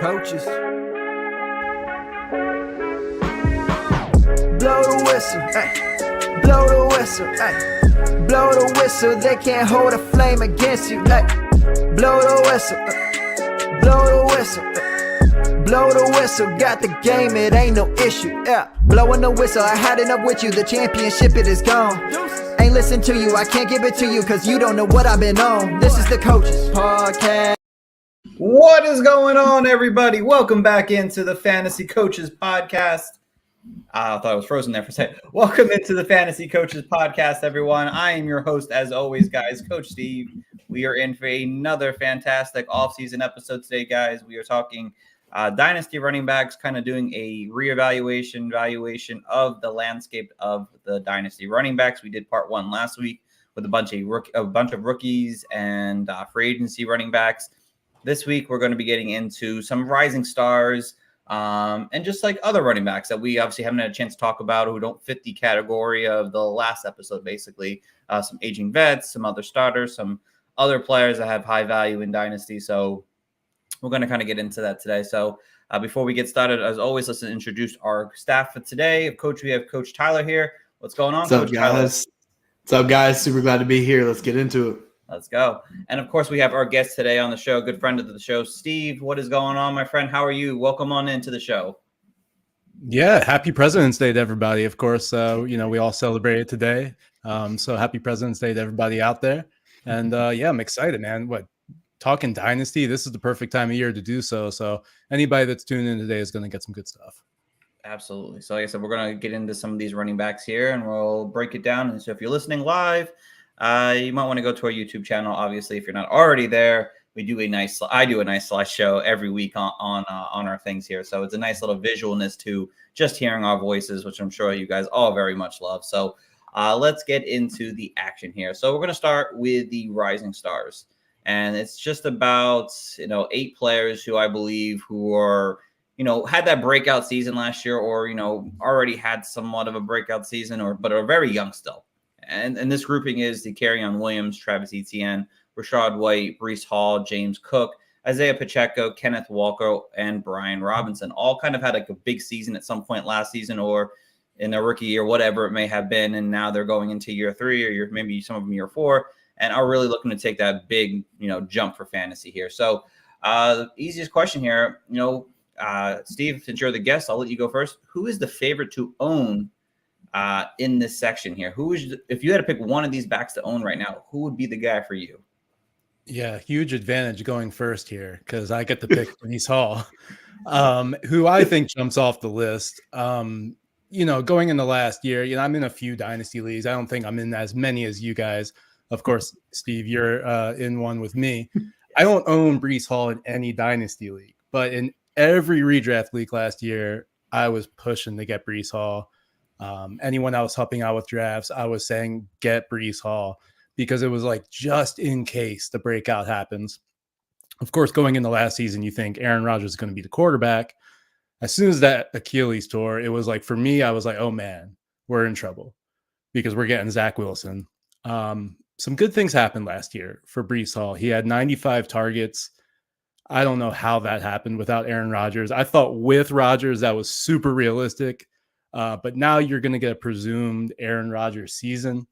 coaches. Blow the whistle, ay. Blow the whistle, ay. Blow the whistle, they can't hold a flame against you. Ay. Blow the whistle, blow the whistle, ay. Blow the whistle, got the game, it ain't no issue. Yeah, blowing the whistle, I had enough with you. The championship, it is gone. Ain't listen to you, I can't give it to you, cause you don't know what I've been on. This is the Coaches Podcast. What is going on, everybody? Welcome back into the Fantasy Coaches Podcast. I thought I was frozen there for a second. Welcome into the Fantasy Coaches Podcast, everyone. I am your host, as always, guys, Coach Steve. We are in for another fantastic offseason episode today, guys. We are talking Dynasty running backs, kind of doing a evaluation of the landscape of the Dynasty running backs. We did part one last week with a bunch of rookies and free agency running backs. This week, we're going to be getting into some rising stars and just like other running backs that we obviously haven't had a chance to talk about who don't fit the category of the last episode, basically. Some aging vets, some other starters, some other players that have high value in Dynasty. So we're going to kind of get into that today. So before we get started, as always, let's introduce our staff for today. Coach, we have Coach Tyler here. What's going on, What's up, Coach Tyler? guys? What's up, guys? Super glad to be here. Let's get into it. Let's go. And of course, we have our guest today on the show, good friend of the show, Steve. What is going on, my friend? How are you? Welcome on into the show. Yeah, happy President's Day to everybody. Of course, we all celebrate it today. So happy President's Day to everybody out there. And yeah, I'm excited, man. Talking Dynasty, this is the perfect time of year to do so. So anybody that's tuning in today is going to get some good stuff. Absolutely. So like I said, we're going to get into some of these running backs here and we'll break it down. And so if you're listening live, you might want to go to our YouTube channel. Obviously, if you're not already there, I do a nice slideshow every week on our things here. So it's a nice little visualness to just hearing our voices, which I'm sure you guys all very much love. So let's get into the action here. So we're going to start with the rising stars. And it's just about, 8 players who I believe who are, had that breakout season last year or, already had somewhat of a breakout season but are very young still. And this grouping is the Kerryon Williams, Travis Etienne, Rashad White, Breece Hall, James Cook, Isaiah Pacheco, Kenneth Walker, and Brian Robinson. All kind of had like a big season at some point last season or in their rookie year, whatever it may have been. And now they're going into year 3 or maybe some of them year 4 and are really looking to take that big, jump for fantasy here. So the easiest question here, Steve, since you're the guest, I'll let you go first. Who is the favorite to own in this section here? If you had to pick one of these backs to own right now, who would be the guy for you? Yeah, huge advantage going first here because I get to pick Breece Hall, who I think jumps off the list. Going in the last year, I'm in a few dynasty leagues. I don't think I'm in as many as you guys. Of course, Steve, you're in one with me. I don't own Breece Hall in any dynasty league, but in every redraft league last year, I was pushing to get Breece Hall. Anyone I was helping out with drafts, I was saying get Breece Hall because it was like just in case the breakout happens. Of course, going into last season, you think Aaron Rodgers is going to be the quarterback. As soon as that Achilles tore, it was like for me, I was like, oh man, we're in trouble because we're getting Zach Wilson. Some good things happened last year for Breece Hall. He had 95 targets. I don't know how that happened without Aaron Rodgers. I thought with Rodgers, that was super realistic. But now you're going to get a presumed Aaron Rodgers season.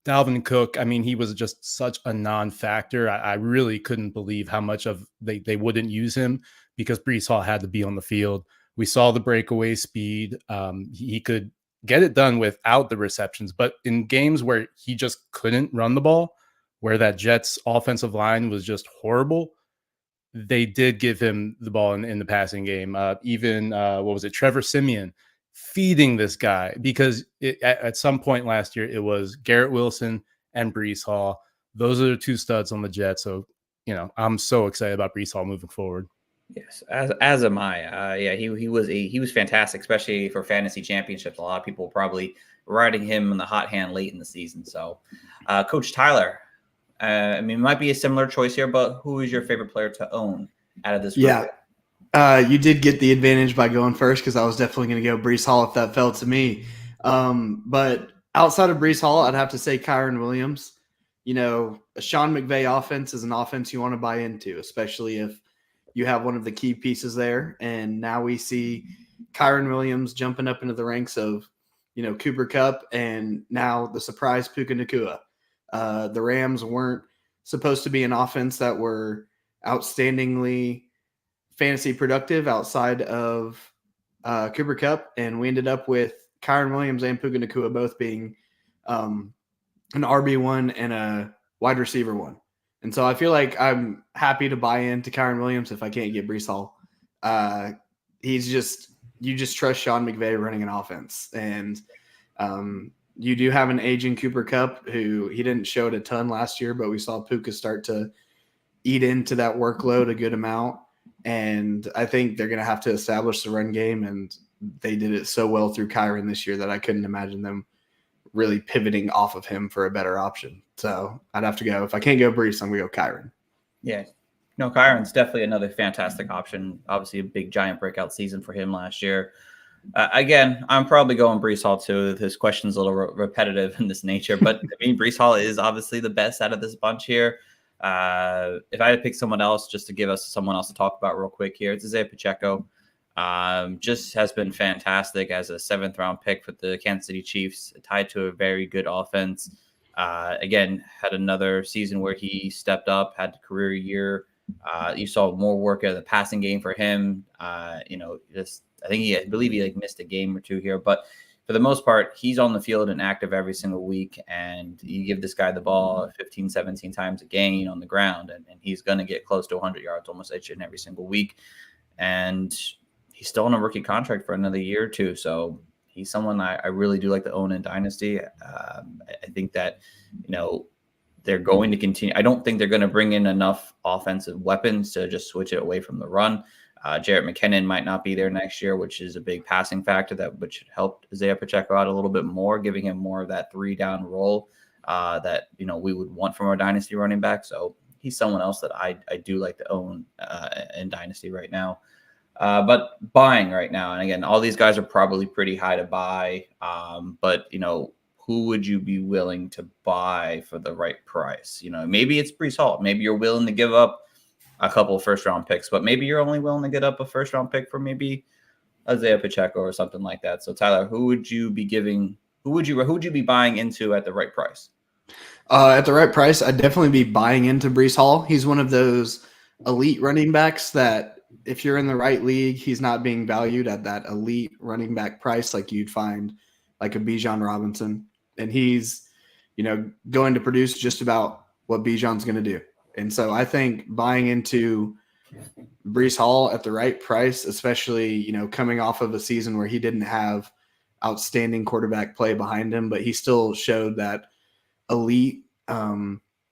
Dalvin Cook, he was just such a non-factor. I really couldn't believe how much of they wouldn't use him because Breece Hall had to be on the field. We saw the breakaway speed. He could get it done without the receptions. But in games where he just couldn't run the ball, where that Jets offensive line was just horrible, they did give him the ball in the passing game. Trevor Siemian feeding this guy because at some point last year, it was Garrett Wilson and Breece Hall. Those are the 2 studs on the Jets. So, I'm so excited about Breece Hall moving forward. Yes, as am I. He was fantastic, especially for fantasy championships. A lot of people probably riding him in the hot hand late in the season. So, Coach Tyler, it might be a similar choice here, but who is your favorite player to own out of this group? Yeah, you did get the advantage by going first because I was definitely going to go Breece Hall if that fell to me. But outside of Breece Hall, I'd have to say Kyron Williams. A Sean McVay offense is an offense you want to buy into, especially if you have one of the key pieces there. And now we see Kyron Williams jumping up into the ranks of, Cooper Kupp, and now the surprise Puka Nacua. The Rams weren't supposed to be an offense that were outstandingly fantasy productive outside of Cooper Kupp, and we ended up with Kyron Williams and Puka Nacua both being an RB1 and a wide receiver 1. And so I feel like I'm happy to buy into Kyron Williams if I can't get Breece Hall. You just trust Sean McVay running an offense. And you do have an aging Cooper Kupp who he didn't show it a ton last year, but we saw Puka start to eat into that workload a good amount. And I think they're going to have to establish the run game. And they did it so well through Kyron this year that I couldn't imagine them really pivoting off of him for a better option. So I'd have to go. If I can't go Breece, I'm going to go Kyron. Yeah. No, Kyron's definitely another fantastic option. Obviously, a big, giant breakout season for him last year. Again, I'm probably going Breece Hall too. This question's a little repetitive in this nature, but I mean, Breece Hall is obviously the best out of this bunch here. If I had to pick someone else, just to give us someone else to talk about real quick here, it's Isaiah Pacheco. Just has been fantastic as a 7th round pick for the Kansas City Chiefs, tied to a very good offense. Again, had another season where he stepped up, had a career year. You saw more work out of the passing game for him. I believe he missed a game or two here, but for the most part, he's on the field and active every single week. And you give this guy the ball 15, 17 times a game on the ground, and he's going to get close to 100 yards almost each and every single week. And he's still on a rookie contract for another year or two. So he's someone I really do like to own in Dynasty. I think that, they're going to continue. I don't think they're going to bring in enough offensive weapons to just switch it away from the run. Jarrett McKinnon might not be there next year, which is a big passing factor which should help Isaiah Pacheco out a little bit more, giving him more of that 3-down role that, we would want from our Dynasty running back. So he's someone else that I do like to own in Dynasty right now. But buying right now, and again, all these guys are probably pretty high to buy, but, who would you be willing to buy for the right price? Maybe it's Breece Hall. Maybe you're willing to give up a couple of 1st-round picks, but maybe you're only willing to get up a 1st-round pick for maybe Isaiah Pacheco or something like that. So Tyler, who would you be buying into at the right price? At the right price, I'd definitely be buying into Breece Hall. He's one of those elite running backs that if you're in the right league, he's not being valued at that elite running back price like you'd find like a Bijan Robinson. And he's, going to produce just about what Bijan's going to do. And so I think buying into Breece Hall at the right price, especially, coming off of a season where he didn't have outstanding quarterback play behind him, but he still showed that elite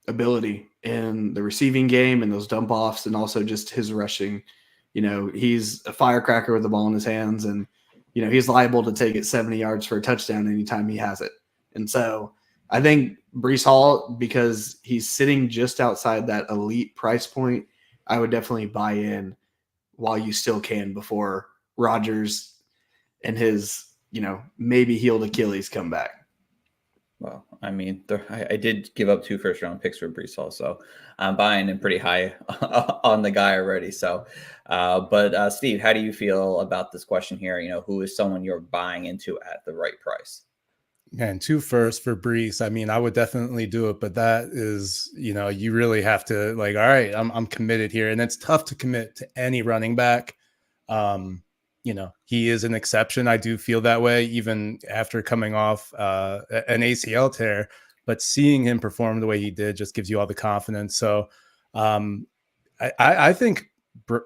ability in the receiving game and those dump offs, and also just his rushing. He's a firecracker with the ball in his hands, and, he's liable to take it 70 yards for a touchdown anytime he has it. And so I think Breece Hall, because he's sitting just outside that elite price point, I would definitely buy in while you still can before Rodgers and his, maybe healed Achilles come back. Well, I mean, I did give up 2 1st-round picks for Breece Hall, so I'm buying him pretty high on the guy already. So, but Steve, how do you feel about this question here? Who is someone you're buying into at the right price? And 2 firsts for Breece. I mean, I would definitely do it, but that is, you really have to all right, I'm committed here. And it's tough to commit to any running back. He is an exception. I do feel that way, even after coming off an ACL tear, but seeing him perform the way he did just gives you all the confidence. So I think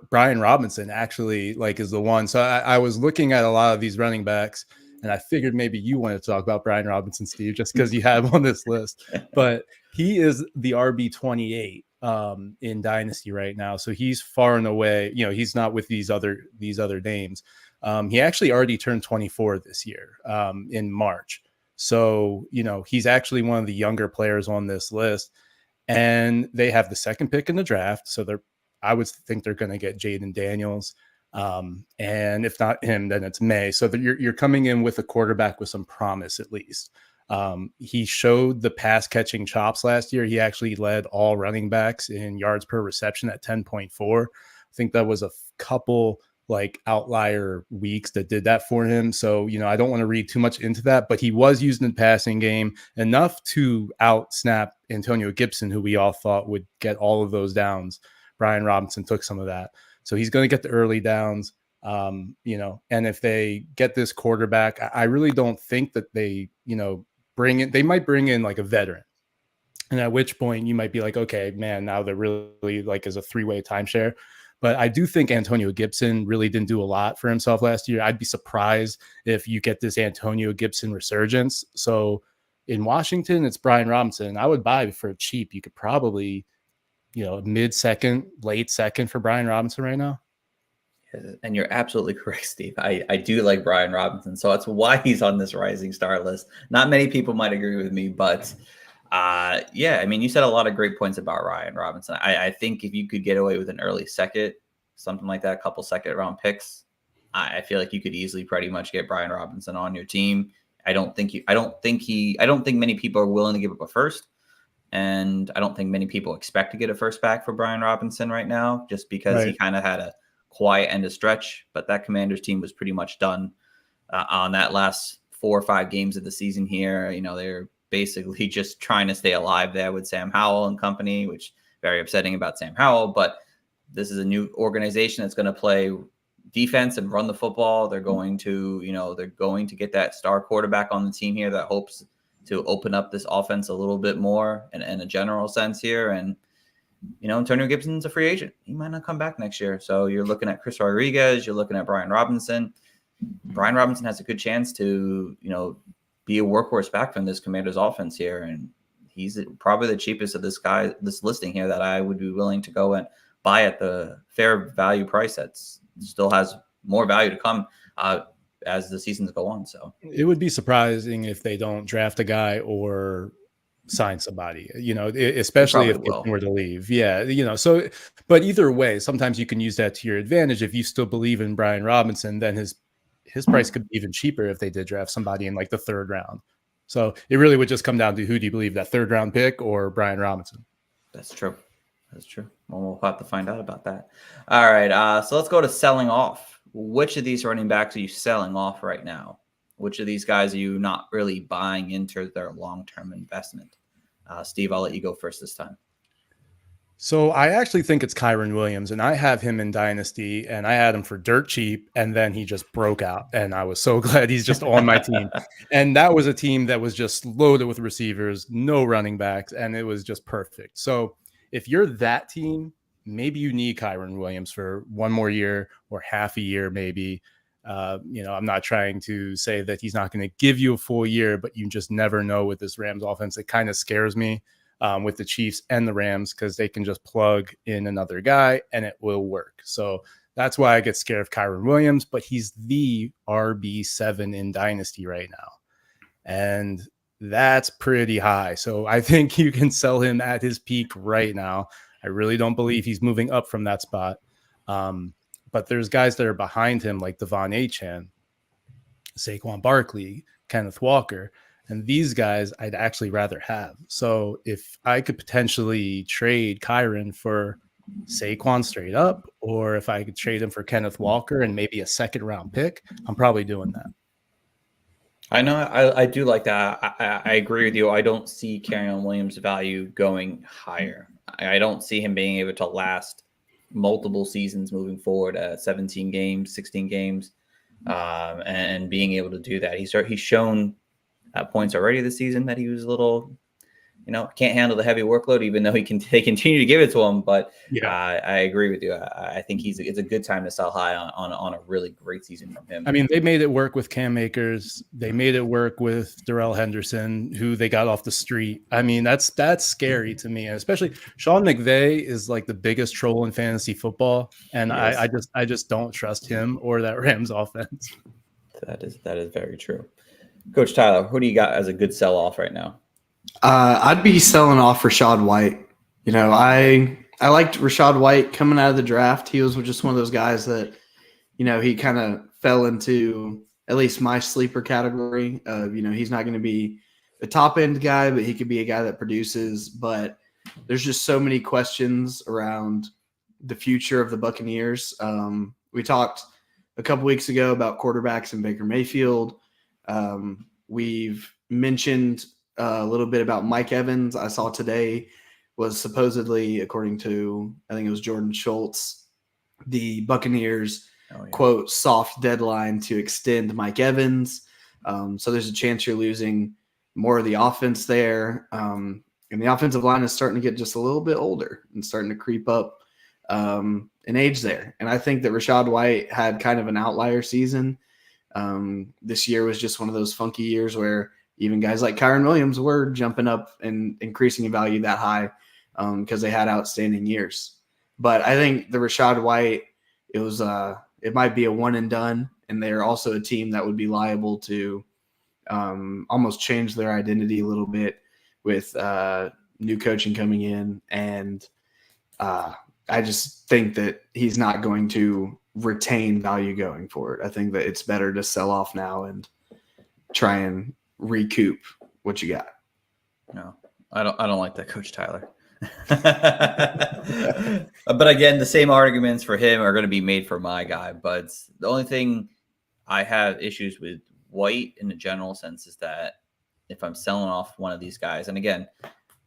Brian Robinson actually is the one. So I was looking at a lot of these running backs, and I figured maybe you wanted to talk about Brian Robinson, Steve, just because you have him on this list. But he is the RB 28 in Dynasty right now. So he's far and away, he's not with these other names. He actually already turned 24 this year in March. So, he's actually one of the younger players on this list. And they have the 2nd pick in the draft. So I would think they're going to get Jaden Daniels. And if not him, then it's May. So that you're coming in with a quarterback with some promise, at least. He showed the pass catching chops last year. He actually led all running backs in yards per reception at 10.4. I think that was a couple like outlier weeks that did that for him. So, I don't want to read too much into that, but he was used in the passing game enough to out snap Antonio Gibson, who we all thought would get all of those downs. Brian Robinson took some of that. So he's going to get the early downs. And if they get this quarterback, I really don't think that they, they might bring in like a veteran. And at which point you might be like, okay, man, now they're really like as a three-way timeshare. But I do think Antonio Gibson really didn't do a lot for himself last year. I'd be surprised if you get this Antonio Gibson resurgence. So in Washington, it's Brian Robinson. I would buy for cheap. You could probably, mid-second, late second for Brian Robinson right now. And you're absolutely correct, Steve. I do like Brian Robinson. So that's why he's on this rising star list. Not many people might agree with me, but you said a lot of great points about Ryan Robinson. I think if you could get away with an early second, something like that, a couple second round picks, I feel like you could easily pretty much get Brian Robinson on your team. I don't think many people are willing to give up a first. And I don't think many people expect to get a first back for Brian Robinson right now, just because he kind of had a quiet end of stretch. But that Commanders team was pretty much done on that last 4 or 5 games of the season here. They're basically just trying to stay alive there with Sam Howell and company, which very upsetting about Sam Howell. But this is a new organization that's going to play defense and run the football. They're going to, get that star quarterback on the team here that hopes to open up this offense a little bit more in a general sense here. And, Antonio Gibson's a free agent. He might not come back next year. So you're looking at Chris Rodriguez, you're looking at Brian Robinson. Brian Robinson has a good chance to, be a workhorse back from this Commanders offense here. And he's probably the cheapest of this listing here that I would be willing to go and buy at the fair value price that still has more value to come as the seasons go on. So it would be surprising if they don't draft a guy or sign somebody, especially if they were to leave. Yeah. But either way, sometimes you can use that to your advantage. If you still believe in Brian Robinson, then his price could be even cheaper if they did draft somebody in like the 3rd round. So it really would just come down to who do you believe, that 3rd round pick or Brian Robinson? That's true. Well, we'll have to find out about that. All right. So let's go to selling off. Which of these running backs are you selling off right now? Which of these guys are you not really buying into their long-term investment? Steve, I'll let you go first this time. So I actually think it's Kyren Williams, and I have him in Dynasty, and I had him for dirt cheap, and then he just broke out, and I was so glad he's just on my team. And that was a team that was just loaded with receivers, no running backs, and it was just perfect. So if you're that team, maybe you need Kyren Williams for 1 more year or half a year, maybe. I'm not trying to say that he's not going to give you a full year, but you just never know with this Rams offense. It kind of scares me with the Chiefs and the Rams because they can just plug in another guy and it will work. So that's why I get scared of Kyren Williams, but he's the RB7 in Dynasty right now. And that's pretty high. So I think you can sell him at his peak right now. I really don't believe he's moving up from that spot. But there's guys that are behind him like Devon Achane, Saquon Barkley, Kenneth Walker, and these guys I'd actually rather have. So if I could potentially trade Kyren for Saquon straight up, or if I could trade him for Kenneth Walker and maybe a 2nd round pick, I'm probably doing that. I know I do like that. I agree with you. I don't see Kyren Williams' value going higher. I don't see him being able to last multiple seasons moving forward, 17 games, 16 games, and being able to do that. He's shown at points already this season that he was a little, can't handle the heavy workload, even though they continue to give it to him. But I agree with you. I think it's a good time to sell high on a really great season from him. I mean, they made it work with Cam Akers. They made it work with Darrell Henderson, who they got off the street. I mean, that's scary to me. And especially Sean McVay is like the biggest troll in fantasy football. And I just don't trust him or that Rams offense. That is very true. Coach Tyler, who do you got as a good sell off right now? I'd be selling off Rachaad White. I liked Rachaad White coming out of the draft. He was just one of those guys that, he kind of fell into at least my sleeper category of, he's not going to be a top end guy, but he could be a guy that produces. But there's just so many questions around the future of the Buccaneers. We talked a couple weeks ago about quarterbacks and Baker Mayfield. We've mentioned a little bit about Mike Evans. I saw today was supposedly, according to, I think it was Jordan Schultz, the Buccaneers, quote, soft deadline to extend Mike Evans. So there's a chance you're losing more of the offense there. And the offensive line is starting to get just a little bit older and starting to creep up in age there. And I think that Rachaad White had kind of an outlier season. This year was just one of those funky years where even guys like Kyron Williams were jumping up and increasing in value that high because they had outstanding years. But I think the Rachaad White, it might be a one and done, and they're also a team that would be liable to almost change their identity a little bit with new coaching coming in. And I just think that he's not going to retain value going forward. I think that it's better to sell off now and try and recoup what you got. No, I don't like that, Coach Tyler. But again, the same arguments for him are going to be made for my guy. But the only thing I have issues with White in the general sense is that if I'm selling off one of these guys, and again,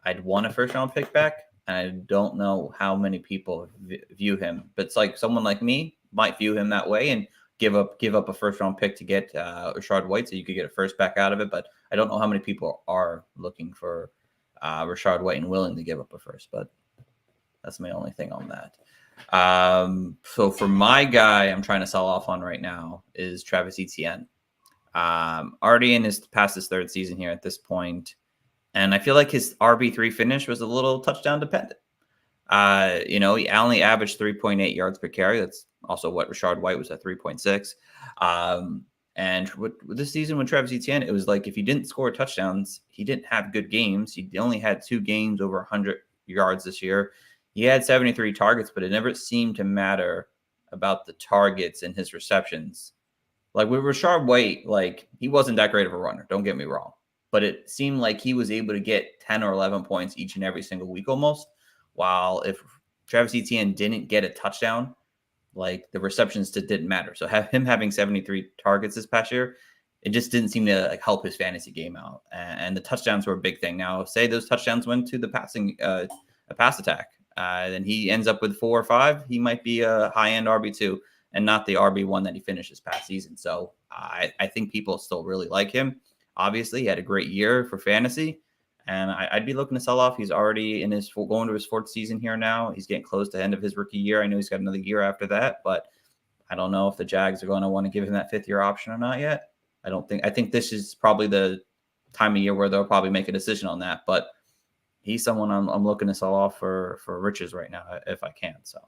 I'd want a first round pick back, and I don't know how many people view him, but it's like someone like me might view him that way and give up a first round pick to get Rachaad White, so you could get a first back out of it. But I don't know how many people are looking for Rachaad White and willing to give up a first, but that's my only thing on that. So for my guy, I'm trying to sell off on right now is Travis Etienne. Already past his third season here at this point, and I feel like his RB3 finish was a little touchdown dependent. He only averaged 3.8 yards per carry. That's also what Rachaad White was at 3.6. And with this season with Travis Etienne, it was like if he didn't score touchdowns, he didn't have good games. He only had 2 games over 100 yards this year. He had 73 targets, but it never seemed to matter about the targets and his receptions. Like with Rachaad White, like he wasn't that great of a runner. Don't get me wrong. But it seemed like he was able to get 10 or 11 points each and every single week almost. While if Travis Etienne didn't get a touchdown, like the receptions didn't matter. So him having 73 targets this past year, it just didn't seem to help his fantasy game out. And the touchdowns were a big thing. Now, say those touchdowns went to the pass attack, then he ends up with 4 or 5. He might be a high-end RB2 and not the RB1 that he finished this past season. So I think people still really like him. Obviously, he had a great year for fantasy, and I'd be looking to sell off. He's already going to his 4th season here now. He's getting close to the end of his rookie year. I know he's got another year after that, but I don't know if the Jags are going to want to give him that 5th-year option or not yet. I think this is probably the time of year where they'll probably make a decision on that, but he's someone I'm looking to sell off for riches right now if I can. So.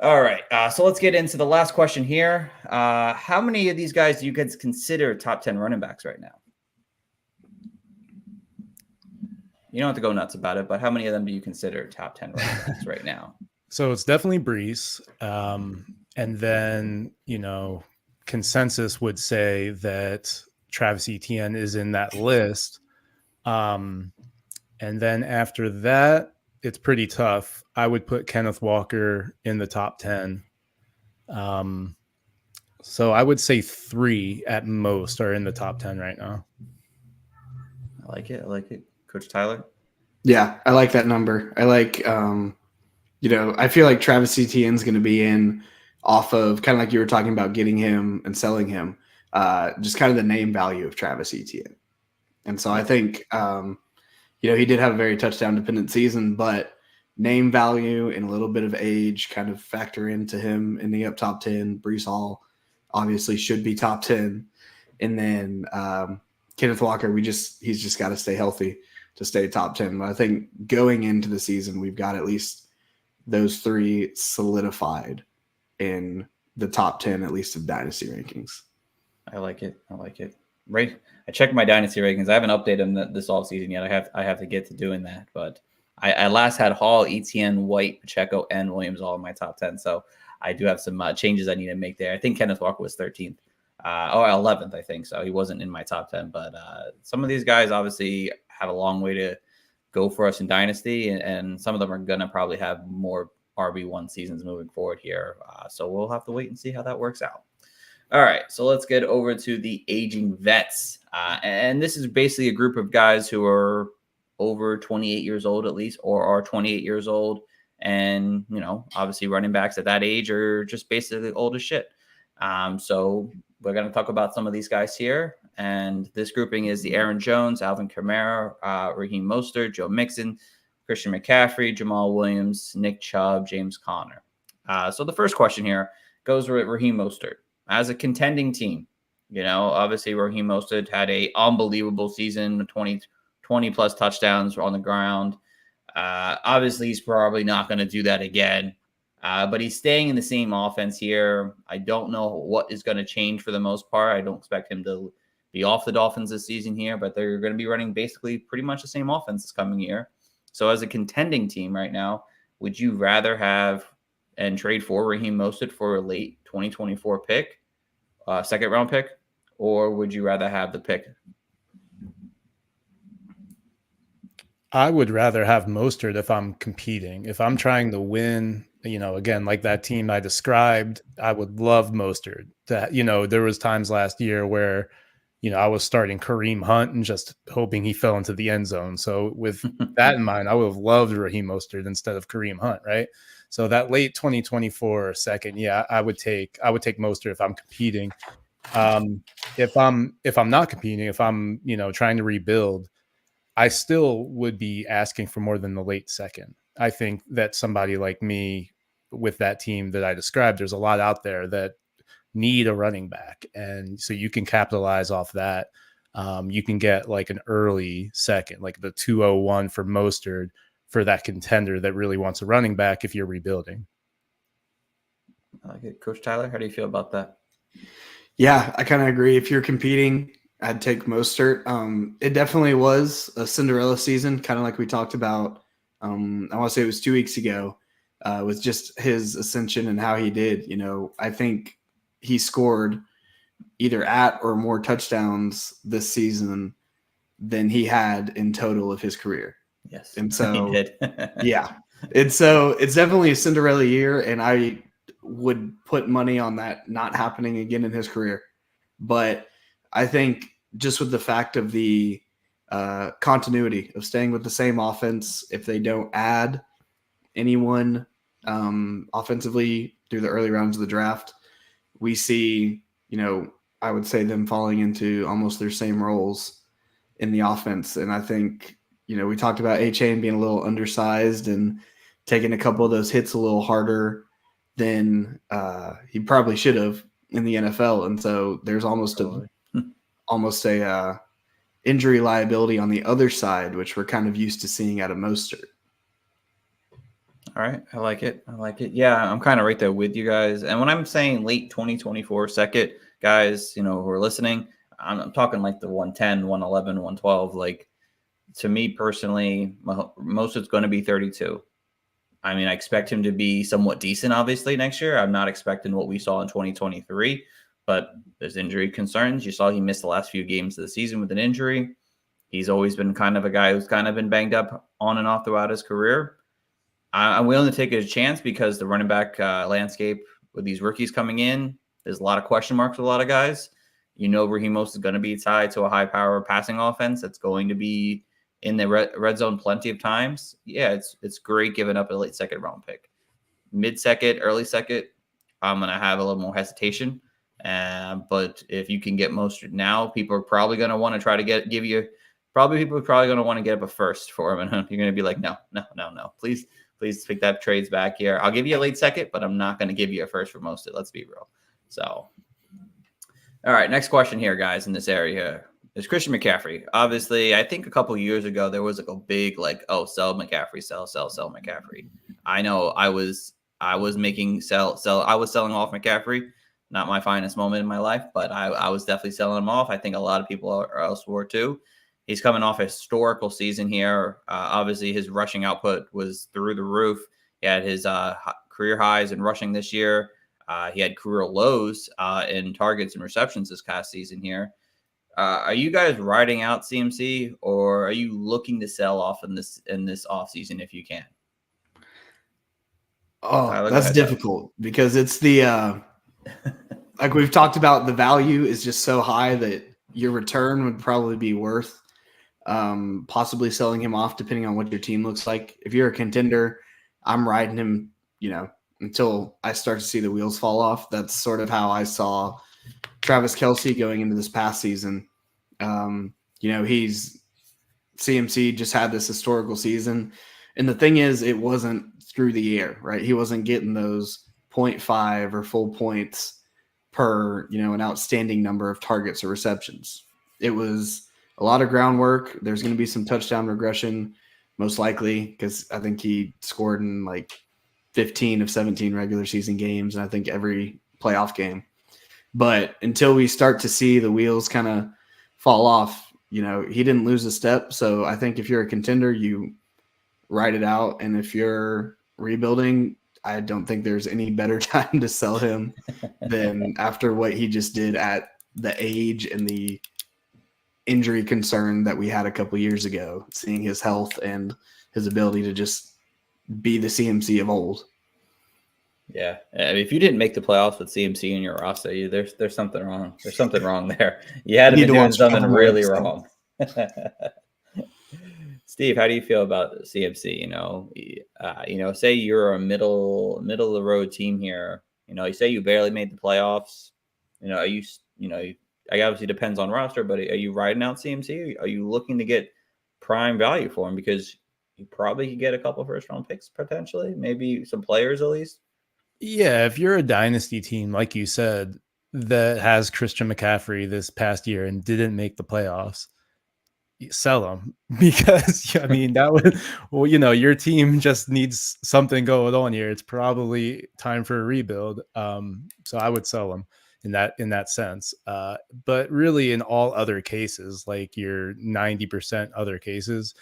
All right, so let's get into the last question here. How many of these guys do you guys consider top 10 running backs right now? You don't have to go nuts about it, but how many of them do you consider top 10 running backs right now? So it's definitely Brees. And then, consensus would say that Travis Etienne is in that list. And then after that, it's pretty tough. I would put Kenneth Walker in the top 10. So I would say 3 at most are in the top 10 right now. I like it. Coach Tyler? Yeah, I like that number. I like, I feel like Travis Etienne's going to be in off of kind of like you were talking about getting him and selling him, just kind of the name value of Travis Etienne. And so I think, he did have a very touchdown-dependent season, but name value and a little bit of age kind of factor into him ending up top 10. Brees Hall obviously should be top 10. And then Kenneth Walker, he's just got to stay healthy to stay top 10. But I think going into the season, we've got at least those 3 solidified in the top 10, at least of Dynasty rankings. I like it. Right. I checked my Dynasty rankings. I haven't updated them this offseason yet. I have to get to doing that. But I last had Hall, Etienne, White, Pacheco, and Williams all in my top 10. So I do have some changes I need to make there. I think Kenneth Walker was 13th. Or 11th, I think. So he wasn't in my top 10. But some of these guys obviously have a long way go for us in Dynasty, and some of them are going to probably have more RB1 seasons moving forward here. So we'll have to wait and see how that works out. All right, so let's get over to the aging vets. And this is basically a group of guys who are over 28 years old at least, or are 28 years old. And, obviously running backs at that age are just basically old as shit. So we're going to talk about some of these guys here. And this grouping is the Aaron Jones, Alvin Kamara, Raheem Mostert, Joe Mixon, Christian McCaffrey, Jamal Williams, Nick Chubb, James Conner. So the first question here goes with Raheem Mostert. As a contending team, obviously Raheem Mostert had a unbelievable season, 20 plus touchdowns on the ground. Obviously, he's probably not going to do that again, but he's staying in the same offense here. I don't know what is going to change for the most part. I don't expect him to be off the Dolphins this season here, but they're going to be running basically pretty much the same offense this coming year. So as a contending team right now, would you rather have and trade for Raheem Mostert for a late 2024 pick, second round pick, or would you rather have the pick? I would rather have Mostert if I'm competing. If I'm trying to win, again, like that team I described, I would love Mostert. There was times last year where, I was starting Kareem Hunt and just hoping he fell into the end zone. So with that in mind, I would have loved Raheem Mostert instead of Kareem Hunt, right? So that late 2024 second, yeah, I would take Mostert if I'm competing. If I'm not competing, if I'm trying to rebuild, I still would be asking for more than the late second. I think that somebody like me with that team that I described, there's a lot out there that need a running back. And so you can capitalize off that. You can get like an early second, like the 201 for Mostert for that contender that really wants a running back if you're rebuilding. I like it. Coach Tyler, how do you feel about that? Yeah, I kind of agree. If you're competing, I'd take Mostert. It definitely was a Cinderella season, kind of like we talked about. I want to say it was 2 weeks ago, with just his ascension and how he did. I think he scored either at or more touchdowns this season than he had in total of his career. Yes, and so he did. Yeah, and so it's definitely a Cinderella year, and I would put money on that not happening again in his career. But I think just with the fact of the continuity of staying with the same offense, if they don't add anyone offensively through the early rounds of the draft, we see, I would say them falling into almost their same roles in the offense. And I think, we talked about A-Chain being a little undersized and taking a couple of those hits a little harder than he probably should have in the NFL. And so there's almost a injury liability on the other side, which we're kind of used to seeing out of Mostert. All right. I like it. Yeah, I'm kind of right there with you guys. And when I'm saying late 2024 second, guys, who are listening, I'm talking like the 110, 111, 112. Like, to me personally, Mostert's going to be 32. I mean, I expect him to be somewhat decent, obviously, next year. I'm not expecting what we saw in 2023, but there's injury concerns. You saw he missed the last few games of the season with an injury. He's always been kind of a guy who's kind of been banged up on and off throughout his career. I'm willing to take a chance because the running back landscape with these rookies coming in, there's a lot of question marks with a lot of guys. Raheem Mostert is going to be tied to a high-power passing offense that's going to be in the red zone plenty of times. Yeah, it's great giving up a late second round pick. Mid-second, early second, I'm going to have a little more hesitation. But if you can get Mostert now, people are probably going to want to try to people are probably going to want to get up a first for him. And you're going to be like, no. Please take that trades back here. I'll give you a late second, but I'm not going to give you a first for Mostert. Let's be real. So, all right, next question here, guys, in this area is Christian McCaffrey. Obviously, I think a couple of years ago, there was like a big sell McCaffrey, sell McCaffrey. I know I was making sell. I was selling off McCaffrey. Not my finest moment in my life, but I was definitely selling him off. I think a lot of people else were too. He's coming off a historical season here. Obviously, his rushing output was through the roof. He had his career highs in rushing this year. He had career lows in targets and receptions this past season here. Are you guys riding out CMC, or are you looking to sell off in this offseason if you can? Oh, Tyler, go that's ahead, difficult because it's the like we've talked about, the value is just so high that your return would probably be worth possibly selling him off depending on what your team looks like. If you're a contender, I'm riding him, until I start to see the wheels fall off. That's sort of how I saw Travis Kelce going into this past season. He's CMC just had this historical season. And the thing is, it wasn't through the air, right? He wasn't getting those 0.5 or full points per, an outstanding number of targets or receptions. It was a lot of groundwork. There's going to be some touchdown regression, most likely, because I think he scored in like 15 of 17 regular season games, and I think every playoff game. But until we start to see the wheels kind of fall off, he didn't lose a step. So I think if you're a contender, you ride it out. And if you're rebuilding, I don't think there's any better time to sell him than after what he just did at the age and the injury concern that we had a couple years ago, seeing his health and his ability to just be the CMC of old. Yeah, I mean, if you didn't make the playoffs with CMC in your roster, there's something wrong. There's something wrong there. You had to be doing something really wrong. Steve, how do you feel about CMC? Say you're a middle of the road team here. You say you barely made the playoffs. I obviously depends on roster, but are you riding out CMC? Are you looking to get prime value for him, because you probably could get a couple first round picks potentially, maybe some players at least? Yeah, if you're a dynasty team, like you said, that has Christian McCaffrey this past year and didn't make the playoffs, sell him, because that would, your team just needs something going on here. It's probably time for a rebuild. So I would sell him in that sense. But really, in all other cases, like your 90% other cases,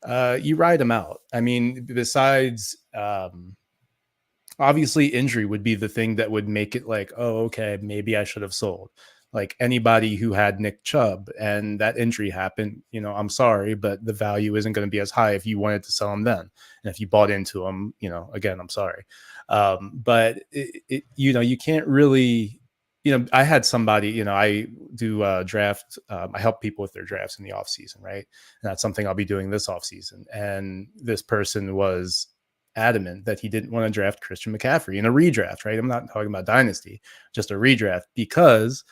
you ride them out. I mean, besides, obviously injury would be the thing that would make it like, oh, okay, maybe I should have sold. Like anybody who had Nick Chubb and that injury happened, I'm sorry, but the value isn't going to be as high if you wanted to sell him then. And if you bought into him, again, I'm sorry. But you can't really, I had somebody, I do draft, I help people with their drafts in the off season, right? And that's something I'll be doing this off season. And this person was adamant that he didn't want to draft Christian McCaffrey in a redraft, right? I'm not talking about dynasty, just a redraft, because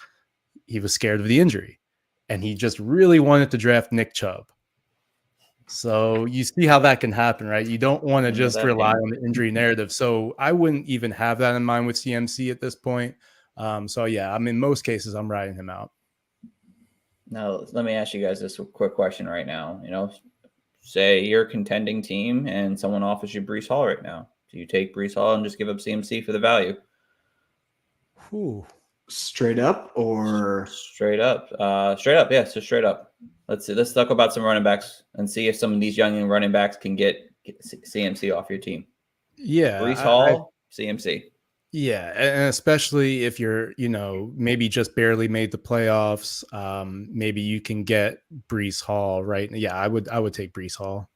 he was scared of the injury and he just really wanted to draft Nick Chubb. So you see how that can happen, right? You don't want to just rely on the injury narrative. So I wouldn't even have that in mind with CMC at this point. So yeah, in most cases, I'm riding him out. Now, let me ask you guys this quick question right now. Say you're a contending team and someone offers you Breece Hall right now. Do you take Breece Hall and just give up CMC for the value? Ooh. Straight up or straight up? Straight up, yeah. So straight up. Let's talk about some running backs and see if some of these young running backs can get CMC off your team. Yeah, Breece Hall, CMC. Yeah, and especially if you're, maybe just barely made the playoffs, maybe you can get Breece Hall, right? Yeah, I would take Breece Hall.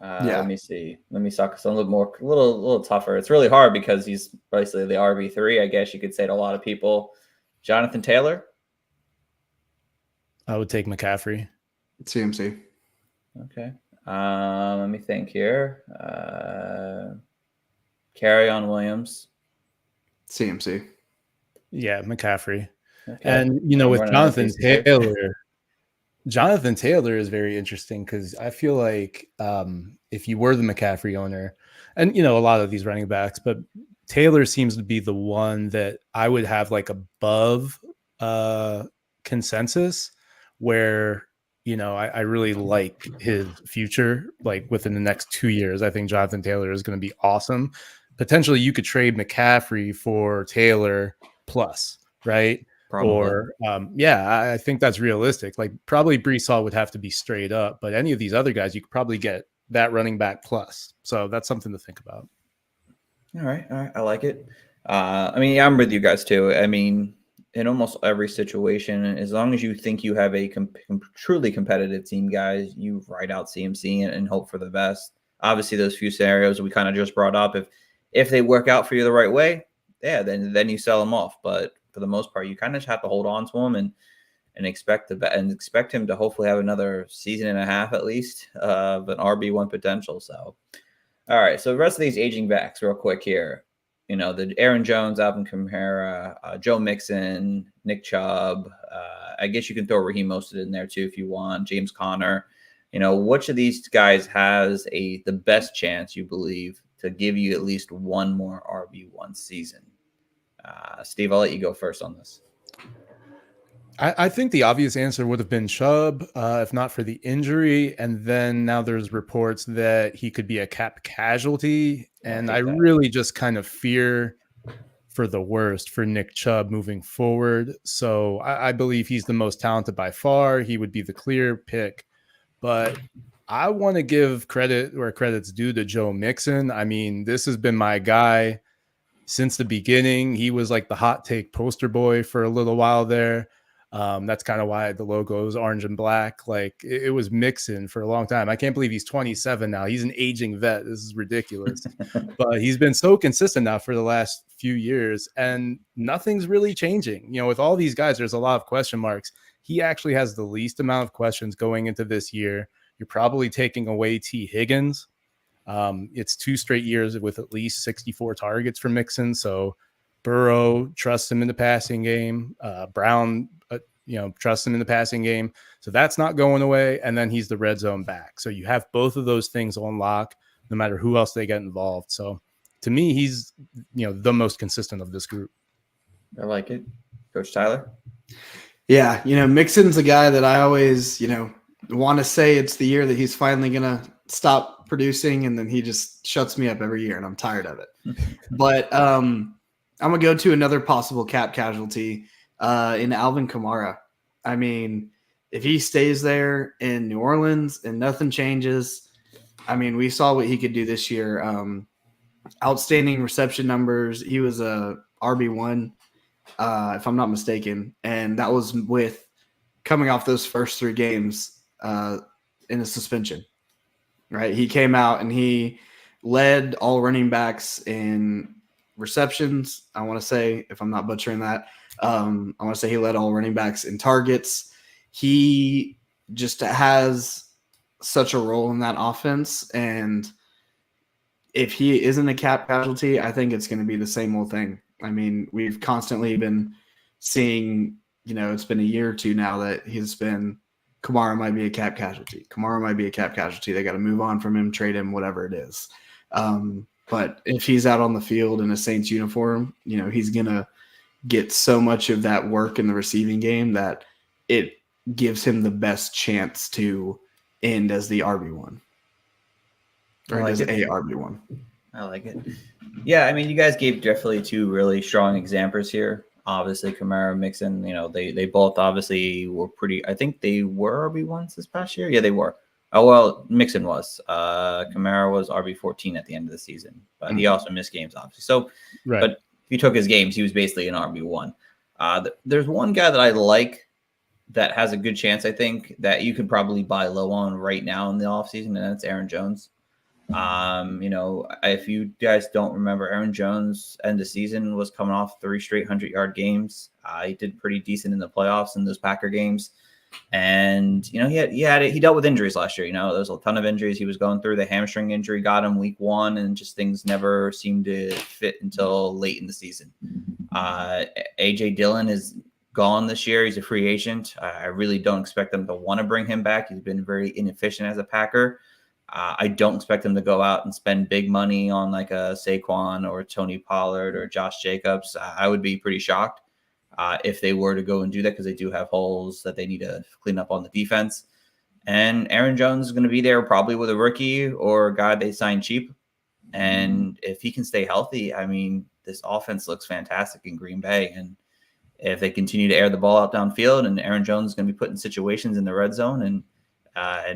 Let me see. Let me talk some a little tougher. It's really hard because he's basically the RB3, I guess you could say to a lot of people. Jonathan Taylor? I would take McCaffrey. CMC. Okay. Let me think here. Carry-on Williams. CMC. Yeah, McCaffrey. Okay. And, I'm with Jonathan Taylor is very interesting because I feel like if you were the McCaffrey owner, and, a lot of these running backs, but Taylor seems to be the one that I would have like above consensus where, I really like his future, like within the next 2 years. I think Jonathan Taylor is going to be awesome. Potentially you could trade McCaffrey for Taylor plus, right? Probably. Or I think that's realistic. Like probably Breece Hall would have to be straight up, but any of these other guys, you could probably get that running back plus. So that's something to think about. All right. I like it. I'm with you guys too. in almost every situation. As long as you think you have a truly competitive team, guys, you ride out CMC and hope for the best. Obviously, those few scenarios we kind of just brought up, if they work out for you the right way, yeah, then you sell them off. But for the most part, you kind of just have to hold on to them and expect him to hopefully have another season and a half at least of an RB1 potential. So, all right. So the rest of these aging backs, real quick here. The Aaron Jones, Alvin Kamara, Joe Mixon, Nick Chubb. I guess you can throw Raheem Mostert in there too if you want. James Conner. Which of these guys has the best chance, you believe, to give you at least one more RB1 season? Steve, I'll let you go first on this. I think the obvious answer would have been Chubb, if not for the injury. And then now there's reports that he could be a cap casualty. And I really just kind of fear for the worst for Nick Chubb moving forward. So I believe he's the most talented by far. He would be the clear pick. But I want to give credit where credit's due to Joe Mixon. I mean, this has been my guy since the beginning. He was like the hot take poster boy for a little while there. That's kind of why the logo is orange and black. Like it was Mixon for a long time. I can't believe he's 27 now. He's an aging vet. This is ridiculous. But he's been so consistent now for the last few years, and nothing's really changing. With all these guys, there's a lot of question marks. He actually has the least amount of questions going into this year. You're probably taking away T. Higgins. It's 2 straight years with at least 64 targets for Mixon. So Burrow trusts him in the passing game. Brown, trusts him in the passing game. So that's not going away. And then he's the red zone back. So you have both of those things on lock, no matter who else they get involved. So to me, he's, the most consistent of this group. I like it. Coach Tyler? Yeah, Mixon's a guy that I always, want to say it's the year that he's finally going to stop producing, and then he just shuts me up every year, and I'm tired of it. But I'm going to go to another possible cap casualty in Alvin Kamara. I mean, if he stays there in New Orleans and nothing changes, I mean, we saw what he could do this year. Outstanding reception numbers. He was a RB1, if I'm not mistaken, and that was with coming off those first 3 games in a suspension, right? He came out and he led all running backs in receptions. I want to say, if I'm not butchering that, I want to say he led all running backs in targets. He just has such a role in that offense, and if he isn't a cap casualty, I think it's going to be the same old thing. I mean, we've constantly been seeing, it's been a year or 2 now that he's been, Kamara might be a cap casualty. Kamara might be a cap casualty. They got to move on from him, trade him, whatever it is. But if he's out on the field in a Saints uniform, he's going to get so much of that work in the receiving game that it gives him the best chance to end as the RB1. Or as a RB1. I like it. Yeah, I mean, you guys gave definitely 2 really strong examples here. Obviously, Kamara, Mixon, they both obviously were pretty. I think they were RB1s this past year. Yeah, they were. Oh, well, Mixon was. Kamara was RB14 at the end of the season, but he also missed games, obviously. So, right. But if you took his games, he was basically an RB1. There's one guy that I like that has a good chance, I think, that you could probably buy low on right now in the offseason, and that's Aaron Jones. If you guys don't remember, Aaron Jones end of season was coming off 3 straight 100-yard games. He did pretty decent in the playoffs in those Packer games. And, he dealt with injuries last year. There was a ton of injuries he was going through. The hamstring injury got him week 1, and just things never seemed to fit until late in the season. AJ Dillon is gone this year. He's a free agent. I really don't expect them to want to bring him back. He's been very inefficient as a Packer. I don't expect them to go out and spend big money on like a Saquon or Tony Pollard or Josh Jacobs. I would be pretty shocked if they were to go and do that, because they do have holes that they need to clean up on the defense. And Aaron Jones is going to be there probably with a rookie or a guy they signed cheap. And if he can stay healthy, I mean, this offense looks fantastic in Green Bay. And if they continue to air the ball out downfield, and Aaron Jones is going to be put in situations in the red zone and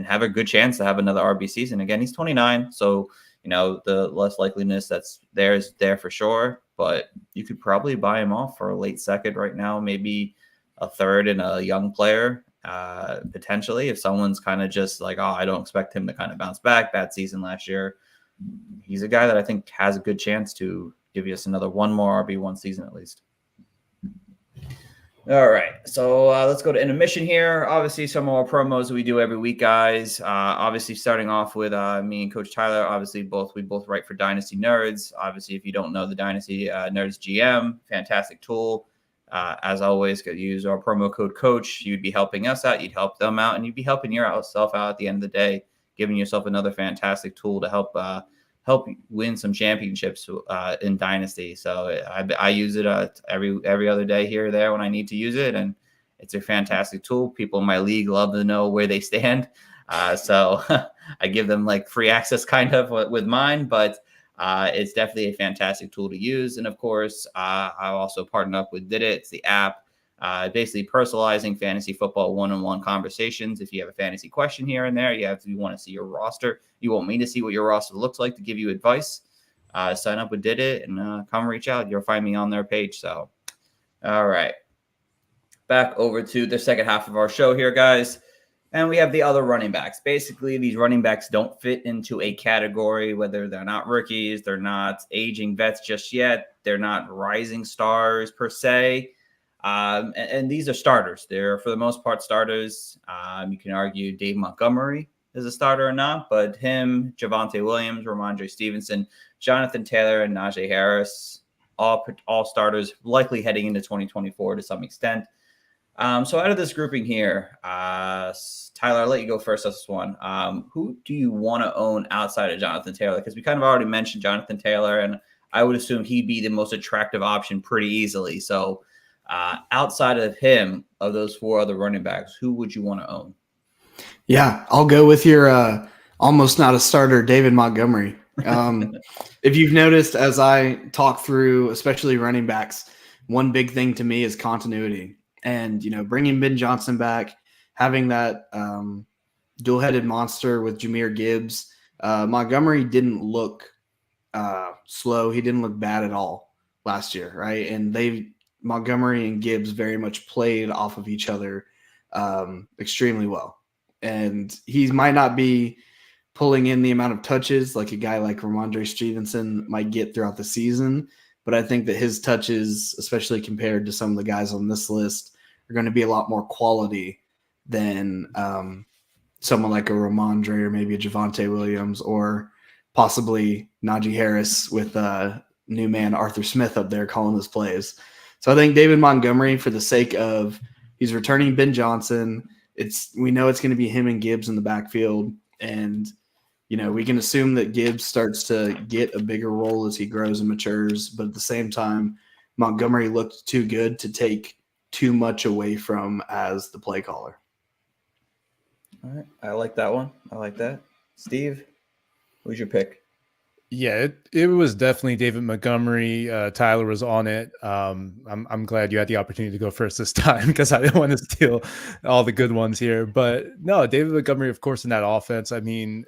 have a good chance to have another RB season. Again, he's 29, so the less likeliness that's there is there for sure. but you could probably buy him off for a late second right now, maybe a third in a young player, potentially. If someone's kind of just like, oh, I don't expect him to kind of bounce back, bad season last year, he's a guy that I think has a good chance to give us another one more RB1 season at least. All right, so let's go to intermission here. Obviously, some more promos we do every week, guys. Obviously, starting off with me and Coach Tyler. Obviously, we both write for Dynasty Nerds. Obviously, if you don't know the Dynasty Nerds GM, fantastic tool. As always, use our promo code Coach. You'd be helping us out. You'd help them out, and you'd be helping yourself out at the end of the day, giving yourself another fantastic tool to help win some championships in Dynasty. So I use it every other day here or there when I need to use it, and it's a fantastic tool. People in my league love to know where they stand, so I give them like free access kind of with mine, but it's definitely a fantastic tool to use. And of course, I also partnered up with Did It. It's the app. Basically personalizing fantasy football one-on-one conversations. If you have a fantasy question here and there, you want to see your roster. You want me to see what your roster looks like to give you advice. Sign up with Did It and come reach out. You'll find me on their page. So, all right. Back over to the second half of our show here, guys. And we have the other running backs. Basically, these running backs don't fit into a category, whether they're not rookies, they're not aging vets just yet, they're not rising stars per se. And these are starters. They're, for the most part, starters. You can argue Dave Montgomery is a starter or not, but him, Javonte Williams, Ramondre Stevenson, Jonathan Taylor, and Najee Harris, all starters, likely heading into 2024 to some extent. So out of this grouping here, Tyler, I'll let you go first on this one. Who do you want to own outside of Jonathan Taylor? Because we kind of already mentioned Jonathan Taylor, and I would assume he'd be the most attractive option pretty easily. So outside of him, of those four other running backs, who would you want to own? Yeah, I'll go with your almost not a starter, David Montgomery. If you've noticed, as I talk through, especially running backs, one big thing to me is continuity. And, bringing Ben Johnson back, having that dual-headed monster with Jahmyr Gibbs, Montgomery didn't look slow. He didn't look bad at all last year, right? And Montgomery and Gibbs very much played off of each other extremely well. And he might not be pulling in the amount of touches like a guy like Ramondre Stevenson might get throughout the season, but I think that his touches, especially compared to some of the guys on this list, are going to be a lot more quality than someone like a Ramondre or maybe a Javonte Williams or possibly Najee Harris with new man Arthur Smith up there calling his plays. So I think David Montgomery, for the sake of he's returning Ben Johnson, we know it's going to be him and Gibbs in the backfield, and we can assume that Gibbs starts to get a bigger role as he grows and matures, but at the same time, Montgomery looked too good to take too much away from as the play caller. All right, I like that one. I like that. Steve, who's your pick? Yeah, it was definitely David Montgomery. Tyler was on it. I'm glad you had the opportunity to go first this time because I didn't want to steal all the good ones here. But no, David Montgomery, of course, in that offense. I mean,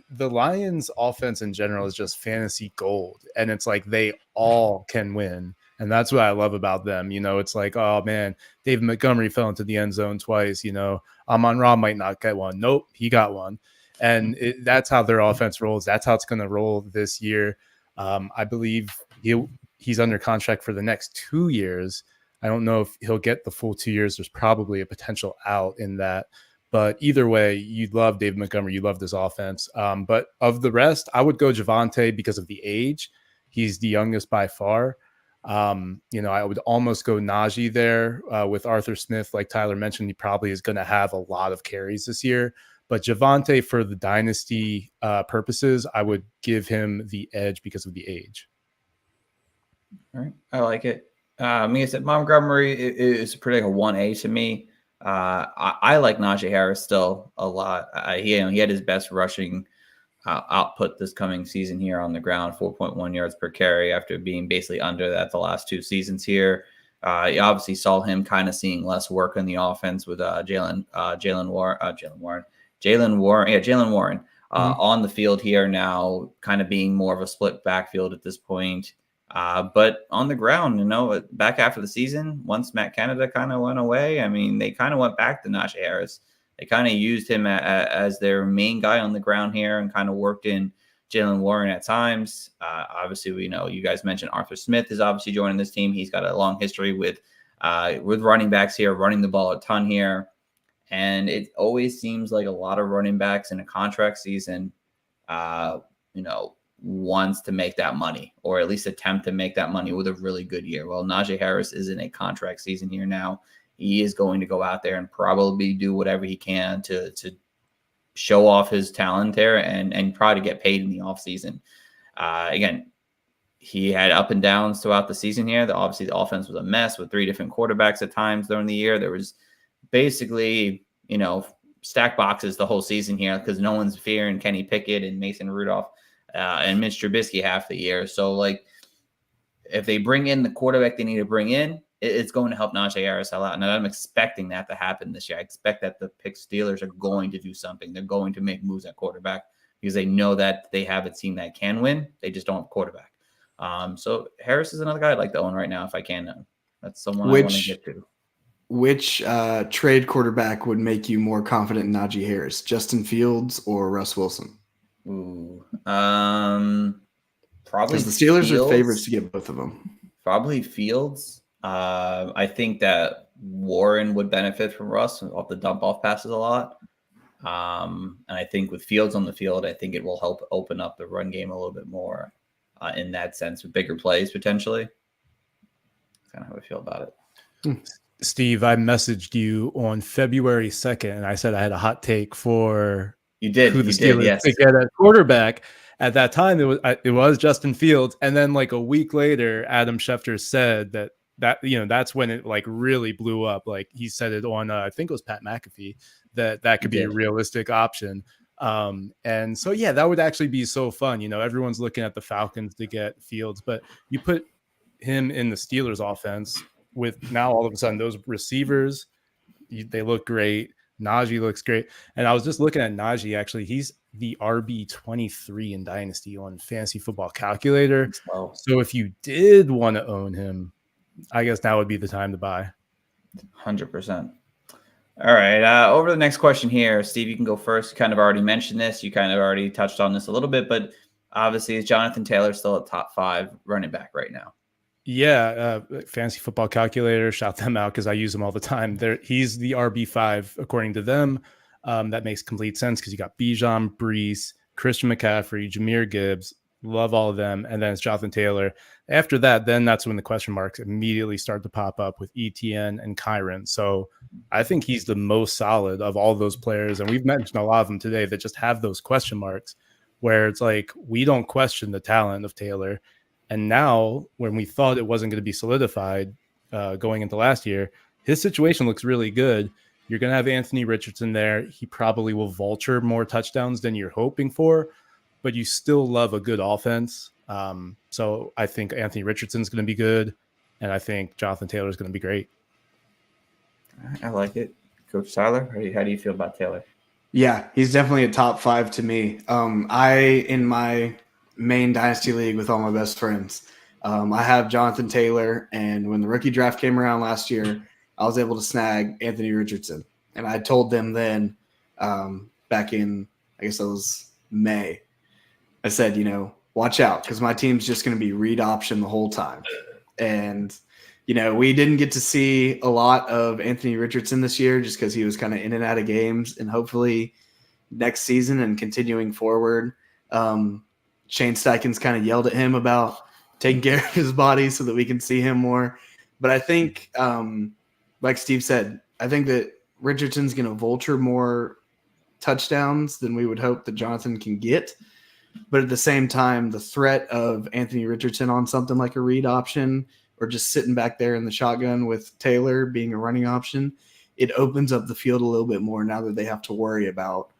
the Lions' offense in general is just fantasy gold, and it's like they all can win, and that's what I love about them. It's like, oh man, David Montgomery fell into the end zone twice. Amon-Ra might not get one. Nope, he got one. And that's how their offense rolls. That's how it's going to roll this year. I believe he's under contract for the next 2 years. I don't know if he'll get the full 2 years. There's probably a potential out in that. But either way, you love David Montgomery. You love this offense. But of the rest, I would go Javonte because of the age. He's the youngest by far. I would almost go Najee there with Arthur Smith. Like Tyler mentioned, he probably is going to have a lot of carries this year. But Javonte, for the dynasty purposes, I would give him the edge because of the age. All right, I like it. Me, I said Montgomery is pretty like a 1A to me. I like Najee Harris still a lot. He had his best rushing output this coming season here on the ground, 4.1 yards per carry after being basically under that the last 2 seasons here. You obviously saw him kind of seeing less work in the offense with Jalen Warren on the field here now, kind of being more of a split backfield at this point. But on the ground, back after the season, once Matt Canada kind of went away, I mean, they kind of went back to Najee Harris. They kind of used him as their main guy on the ground here and kind of worked in Jalen Warren at times. Obviously, we know you guys mentioned Arthur Smith is obviously joining this team. He's got a long history with running backs here, running the ball a ton here. And it always seems like a lot of running backs in a contract season, wants to make that money, or at least attempt to make that money with a really good year. Well, Najee Harris is in a contract season year now. He is going to go out there and probably do whatever he can to show off his talent there and try to get paid in the offseason. Again, he had up and downs throughout the season here. Obviously, the offense was a mess with 3 different quarterbacks at times during the year. There was basically, stack boxes the whole season here because no one's fearing Kenny Pickett and Mason Rudolph and Mitch Trubisky half the year. So, like, if they bring in the quarterback they need to bring in, it's going to help Najee Harris a lot. And I'm expecting that to happen this year. I expect that the Steelers are going to do something. They're going to make moves at quarterback because they know that they have a team that can win. They just don't have a quarterback. So Harris is another guy I'd like to own right now if I can. That's someone I want to get to. Which trade quarterback would make you more confident in Najee Harris, Justin Fields or Russ Wilson? Ooh, probably because the Steelers Fields. Are favorites to get both of them. Probably Fields. I think that Warren would benefit from Russ off the dump off passes a lot. And I think with Fields on the field, I think it will help open up the run game a little bit more in that sense with bigger plays potentially. That's kind of how I feel about it. Steve, I messaged you on February 2nd, and I said I had a hot take for who the Steelers yes. to get a quarterback. At that time, it was Justin Fields, and then like a week later, Adam Schefter said that that's when it like really blew up. Like he said it on I think it was Pat McAfee that could be a realistic option. And so yeah, that would actually be so fun. Everyone's looking at the Falcons to get Fields, but you put him in the Steelers offense with now all of a sudden those receivers, they look great. Najee looks great. And I was just looking at Najee, actually. He's the RB23 in Dynasty on Fantasy Football Calculator. Wow. So if you did want to own him, I guess now would be the time to buy. 100%. All right. Over the next question here, Steve, you can go first. You kind of already mentioned this. You kind of already touched on this a little bit, but obviously is Jonathan Taylor still a top 5 running back right now? Yeah, Fantasy Football Calculator, shout them out because I use them all the time. He's the RB5 according to them. That makes complete sense because you got Bijan, Brees, Christian McCaffrey, Jahmyr Gibbs, love all of them, and then it's Jonathan Taylor. After that, then that's when the question marks immediately start to pop up with ETN and Kyron. So I think he's the most solid of all those players, and we've mentioned a lot of them today that just have those question marks where it's like we don't question the talent of Taylor. And now, when we thought it wasn't going to be solidified going into last year, his situation looks really good. You're going to have Anthony Richardson there. He probably will vulture more touchdowns than you're hoping for, but you still love a good offense. So I think Anthony Richardson's going to be good, and I think Jonathan Taylor is going to be great. I like it. Coach Tyler, how do you feel about Taylor? Yeah, he's definitely a top 5 to me. In my main Dynasty league with all my best friends, I have Jonathan Taylor, and when the rookie draft came around last year, I was able to snag Anthony Richardson. And I told them then back in, I guess that was May, I said, watch out because my team's just going to be read option the whole time. And, we didn't get to see a lot of Anthony Richardson this year just because he was kind of in and out of games. And hopefully next season and continuing forward, Shane Steichen's kind of yelled at him about taking care of his body so that we can see him more. But I think, like Steve said, I think that Richardson's going to vulture more touchdowns than we would hope that Jonathan can get. But at the same time, the threat of Anthony Richardson on something like a read option or just sitting back there in the shotgun with Taylor being a running option, it opens up the field a little bit more now that they have to worry about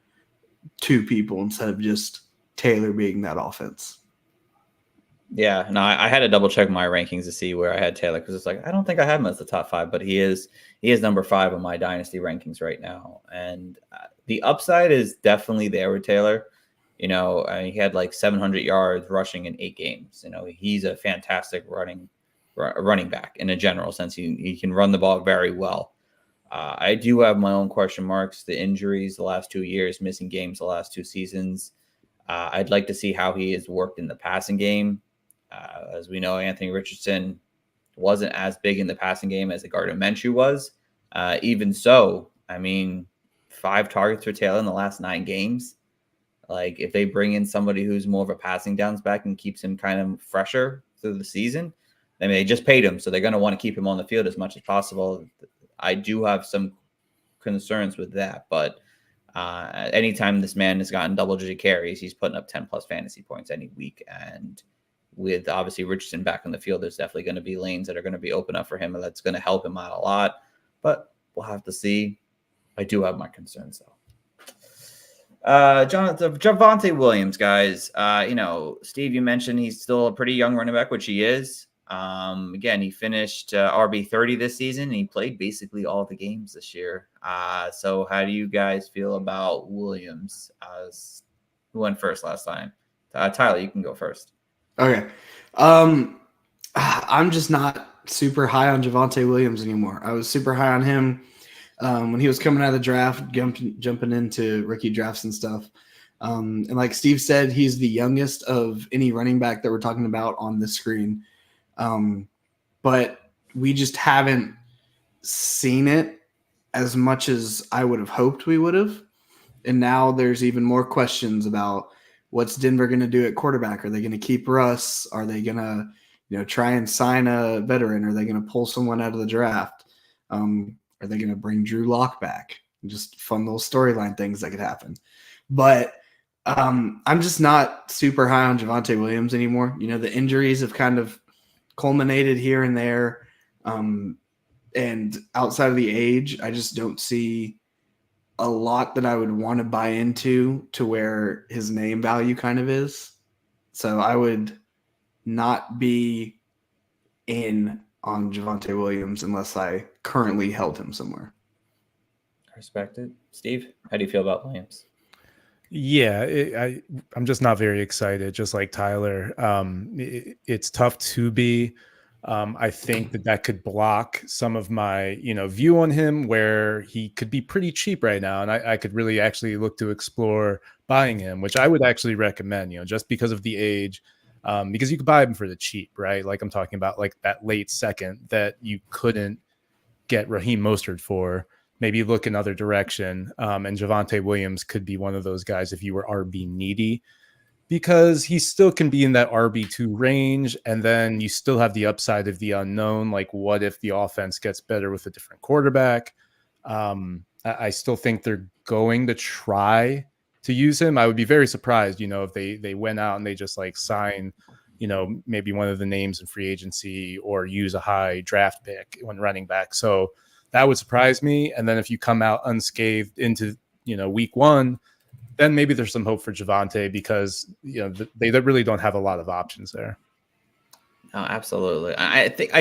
2 people instead of just Taylor being that offense. Yeah, no, I had to double check my rankings to see where I had Taylor because it's like I don't think I have him as the top 5, but he is number 5 on my Dynasty rankings right now, and the upside is definitely there with Taylor. He had like 700 yards rushing in 8 games. He's a fantastic running back in a general sense. He can run the ball very well. I do have my own question marks. The injuries the last 2 years, missing games the last 2 seasons. I'd like to see how he has worked in the passing game. As we know, Anthony Richardson wasn't as big in the passing game as Gardner Minshew was. Even so, 5 targets for Taylor in the last 9 games. Like, if they bring in somebody who's more of a passing downs back and keeps him kind of fresher through the season, they just paid him, so they're going to want to keep him on the field as much as possible. I do have some concerns with that, but anytime this man has gotten double-digit carries, he's putting up 10-plus fantasy points any week. And with obviously Richardson back on the field, there's definitely going to be lanes that are going to be open up for him, and that's going to help him out a lot. But we'll have to see. I do have my concerns, though. Javonte Williams, guys. Steve, you mentioned he's still a pretty young running back, which he is. Again, he finished RB30 this season, and he played basically all the games this year. So how do you guys feel about Williams? Who went first last time? Tyler, you can go first. Okay. I'm just not super high on Javonte Williams anymore. I was super high on him when he was coming out of the draft, jumping into rookie drafts and stuff. And like Steve said, he's the youngest of any running back that we're talking about on the screen. But we just haven't seen it as much as I would have hoped we would have. And now there's even more questions about what's Denver going to do at quarterback. Are they going to keep Russ? Are they going to, try and sign a veteran? Are they going to pull someone out of the draft? Are they going to bring Drew Lock back? Just fun little storyline things that could happen. But I'm just not super high on Javonte Williams anymore. The injuries have kind of culminated here and there. And outside of the age, I just don't see a lot that I would want to buy into to where his name value kind of is. So I would not be in on Javonte Williams unless I currently held him somewhere. I respect it. Steve, how do you feel about Williams? Yeah, I'm just not very excited, just like Tyler. It's tough to be. I think that could block some of my, view on him, where he could be pretty cheap right now. And I could really actually look to explore buying him, which I would actually recommend, just because of the age, because you could buy him for the cheap, right? Like I'm talking about like that late second that you couldn't get Raheem Mostert for. Maybe look another direction. And Javonte Williams could be one of those guys if you were RB needy, because he still can be in that RB2 range. And then you still have the upside of the unknown. Like, what if the offense gets better with a different quarterback? I still think they're going to try to use him. I would be very surprised, if they went out and they just like sign, maybe one of the names in free agency or use a high draft pick when running back. So that would surprise me. And then if you come out unscathed into, week 1, then maybe there's some hope for Javonte, because, they really don't have a lot of options there. Oh, absolutely. I think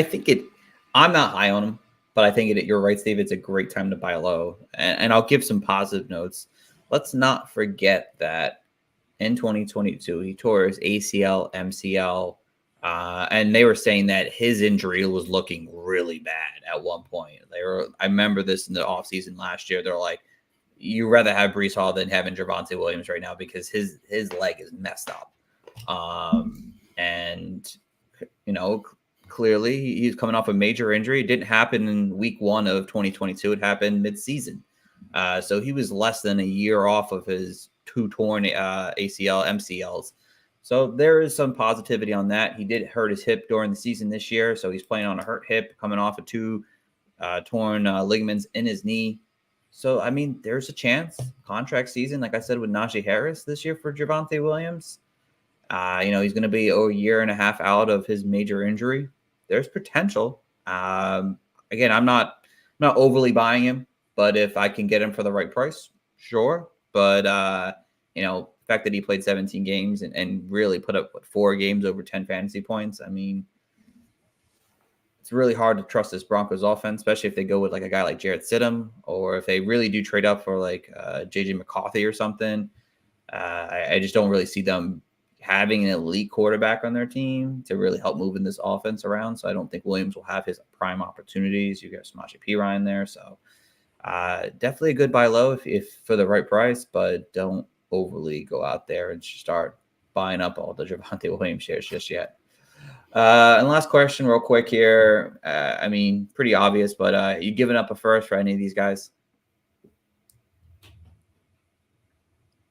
I'm not high on him, but I think you're right, Steve. It's a great time to buy low. And I'll give some positive notes. Let's not forget that in 2022, he tore his ACL, MCL, and they were saying that his injury was looking really bad at one point. I remember this in the offseason last year. They're like, you'd rather have Breece Hall than having Javonte Williams right now, because his leg is messed up. And, clearly he's coming off a major injury. It didn't happen in week 1 of 2022. It happened mid-season. So he was less than a year off of his 2 torn ACL, MCLs. So there is some positivity on that. He did hurt his hip during the season this year, so he's playing on a hurt hip, coming off of 2 torn ligaments in his knee. So, there's a chance. Contract season, like I said, with Najee Harris this year for Javonte Williams. He's going to be a year and a half out of his major injury. There's potential. Again, I'm not overly buying him, but if I can get him for the right price, sure. But, the fact that he played 17 games and really put up 4 games over 10 fantasy points, it's really hard to trust this Broncos offense, especially if they go with like a guy like Jarrett Stidham, or if they really do trade up for like JJ McCarthy or something. I just don't really see them having an elite quarterback on their team to really help moving this offense around. So I don't think Williams will have his prime opportunities. You got Samaje Perine there. So definitely a good buy low if for the right price, but don't overly go out there and start buying up all the Javonte Williams shares just yet. And last question real quick here. I mean, pretty obvious, but you giving up a first for any of these guys?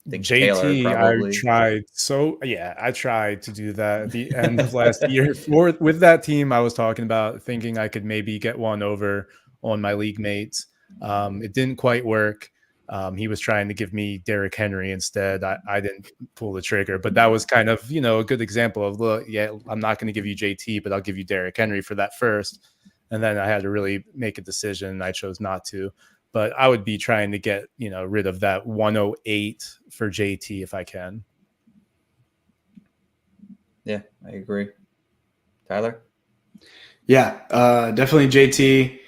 JT, I tried to do that at the end of last year with that team I was talking about, thinking I could maybe get one over on my league mates. It didn't quite work. He was trying to give me Derrick Henry instead. I didn't pull the trigger, but that was kind of, a good example of, look, yeah, I'm not going to give you JT, but I'll give you Derrick Henry for that first. And then I had to really make a decision. I chose not to. But I would be trying to get, rid of that 108 for JT if I can. Yeah, I agree. Tyler? Yeah, definitely JT.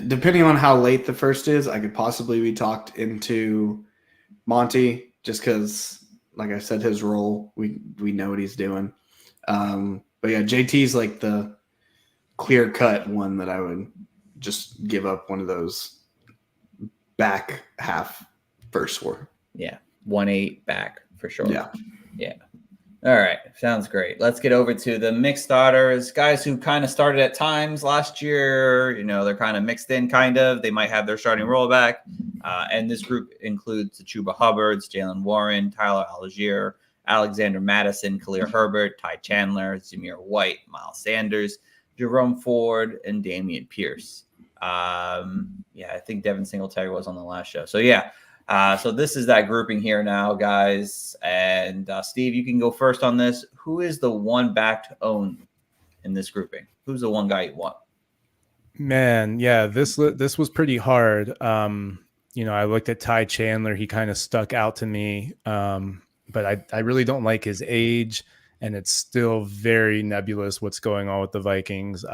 Depending on how late the first is, I could possibly be talked into Monty just because, like I said, his role, we know what he's doing. But yeah, JT's like the clear-cut one that I would just give up one of those back half first for. Yeah, 1-8 back for sure. Yeah. All right, sounds great. Let's get over to the mixed starters, guys who kind of started at times last year. They're kind of mixed in, kind of. They might have their starting rollback. And this group includes the Chuba Hubbards, Jalen Warren, Tyler Algier, Alexander Madison, Khalil Herbert, Ty Chandler, Zamir White, Miles Sanders, Jerome Ford, and Dameon Pierce. I think Devin Singletary was on the last show. So so this is that grouping here now, guys. And Steve, you can go first on this. Who is the one back to own in this grouping? Who's the one guy you want? Man, yeah, this was pretty hard. I looked at Ty Chandler. He kind of stuck out to me, but I really don't like his age. And it's still very nebulous what's going on with the Vikings.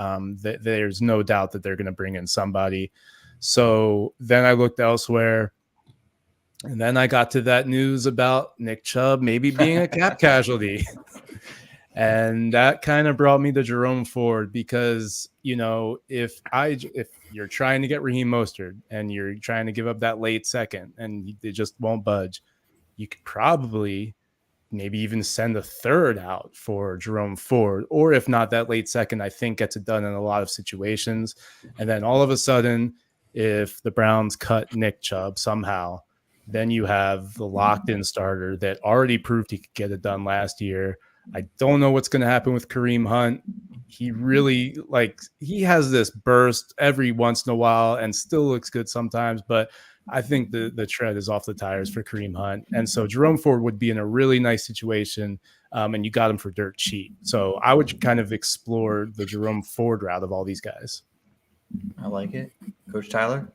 There's no doubt that they're going to bring in somebody. So then I looked elsewhere. And then I got to that news about Nick Chubb maybe being a cap casualty. And that kind of brought me to Jerome Ford because, if you're trying to get Raheem Mostert and you're trying to give up that late second and they just won't budge, you could probably maybe even send a third out for Jerome Ford, or if not, that late second, I think gets it done in a lot of situations. And then all of a sudden, if the Browns cut Nick Chubb somehow, then you have the locked-in starter that already proved he could get it done last year. I don't know what's going to happen with Kareem Hunt. He really, he has this burst every once in a while and still looks good sometimes, but I think the tread is off the tires for Kareem Hunt. And so Jerome Ford would be in a really nice situation, and you got him for dirt cheap. So I would kind of explore the Jerome Ford route of all these guys. I like it. Coach Tyler?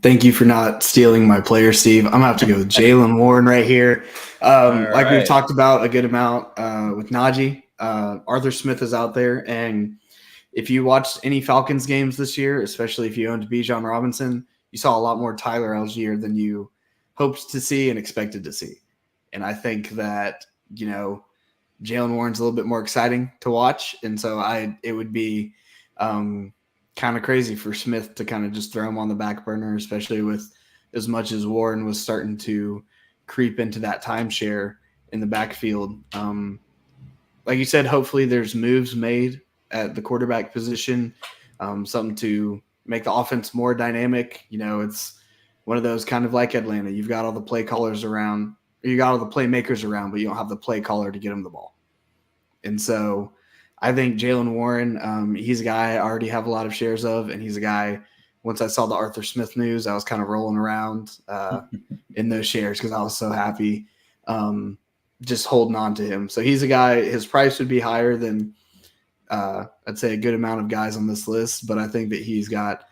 Thank you for not stealing my player, Steve. I'm going to have to go with Jalen Warren right here. Like we've talked about a good amount with Najee. Arthur Smith is out there. And if you watched any Falcons games this year, especially if you owned Bijan Robinson, you saw a lot more Tyler Algier than you hoped to see and expected to see. And I think that, Jalen Warren's a little bit more exciting to watch. And so it would be kind of crazy for Smith to kind of just throw him on the back burner, especially with as much as Warren was starting to creep into that timeshare in the backfield. Like you said, hopefully there's moves made at the quarterback position, something to make the offense more dynamic. It's one of those kind of like Atlanta. You've got all the play callers around, or you got all the playmakers around, but you don't have the play caller to get them the ball. And so I think Jalen Warren, he's a guy I already have a lot of shares of, and he's a guy, once I saw the Arthur Smith news, I was kind of rolling around in those shares because I was so happy just holding on to him. So he's a guy, his price would be higher than I'd say a good amount of guys on this list, but I think that he's got,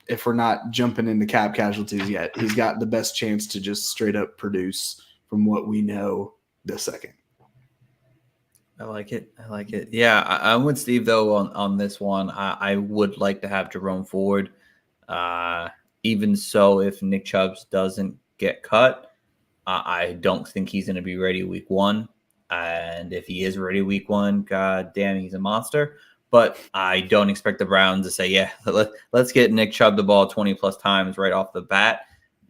if we're not jumping into cap casualties yet, he's got the best chance to just straight up produce from what we know this second. I like it. Yeah, I'm with Steve, though, on this one. I would like to have Jerome Ford. Even so, if Nick Chubb doesn't get cut, I don't think he's going to be ready week 1. And if he is ready week 1, god damn, he's a monster. But I don't expect the Browns to say, yeah, let's get Nick Chubb the ball 20-plus times right off the bat.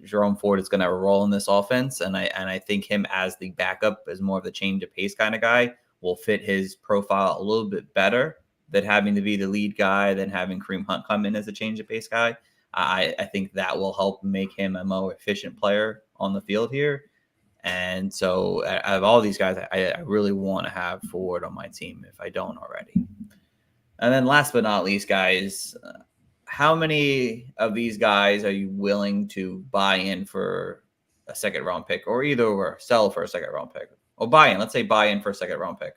Jerome Ford is going to have a role in this offense, and I think him as the backup, as more of the change of pace kind of guy, will fit his profile a little bit better than having to be the lead guy, than having Kareem Hunt come in as a change of pace guy. I think that will help make him a more efficient player on the field here. And so out of all these guys, I really want to have Ford on my team if I don't already. And then last but not least, guys, how many of these guys are you willing to buy in for a second round pick, or either sell for a second round pick, or buy in? Let's say buy in for a second round pick.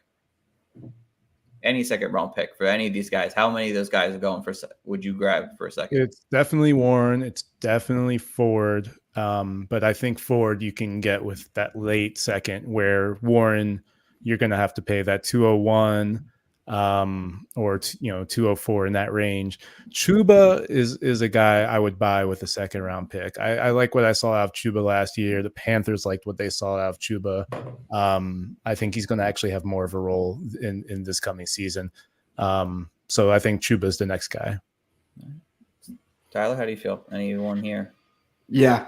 Any second round pick for any of these guys. How many of those guys are going for? Would you grab for a second? It's definitely Warren. It's definitely Ford. But I think Ford you can get with that late second, where Warren you're going to have to pay that 201 or 204 in that range. Chuba is a guy I would buy with a second round pick. I like what I saw out of Chuba last year. The Panthers liked what they saw out of Chuba. I think he's going to actually have more of a role in this coming season. So I think Chuba is the next guy. Tyler, how do you feel? Anyone here? Yeah,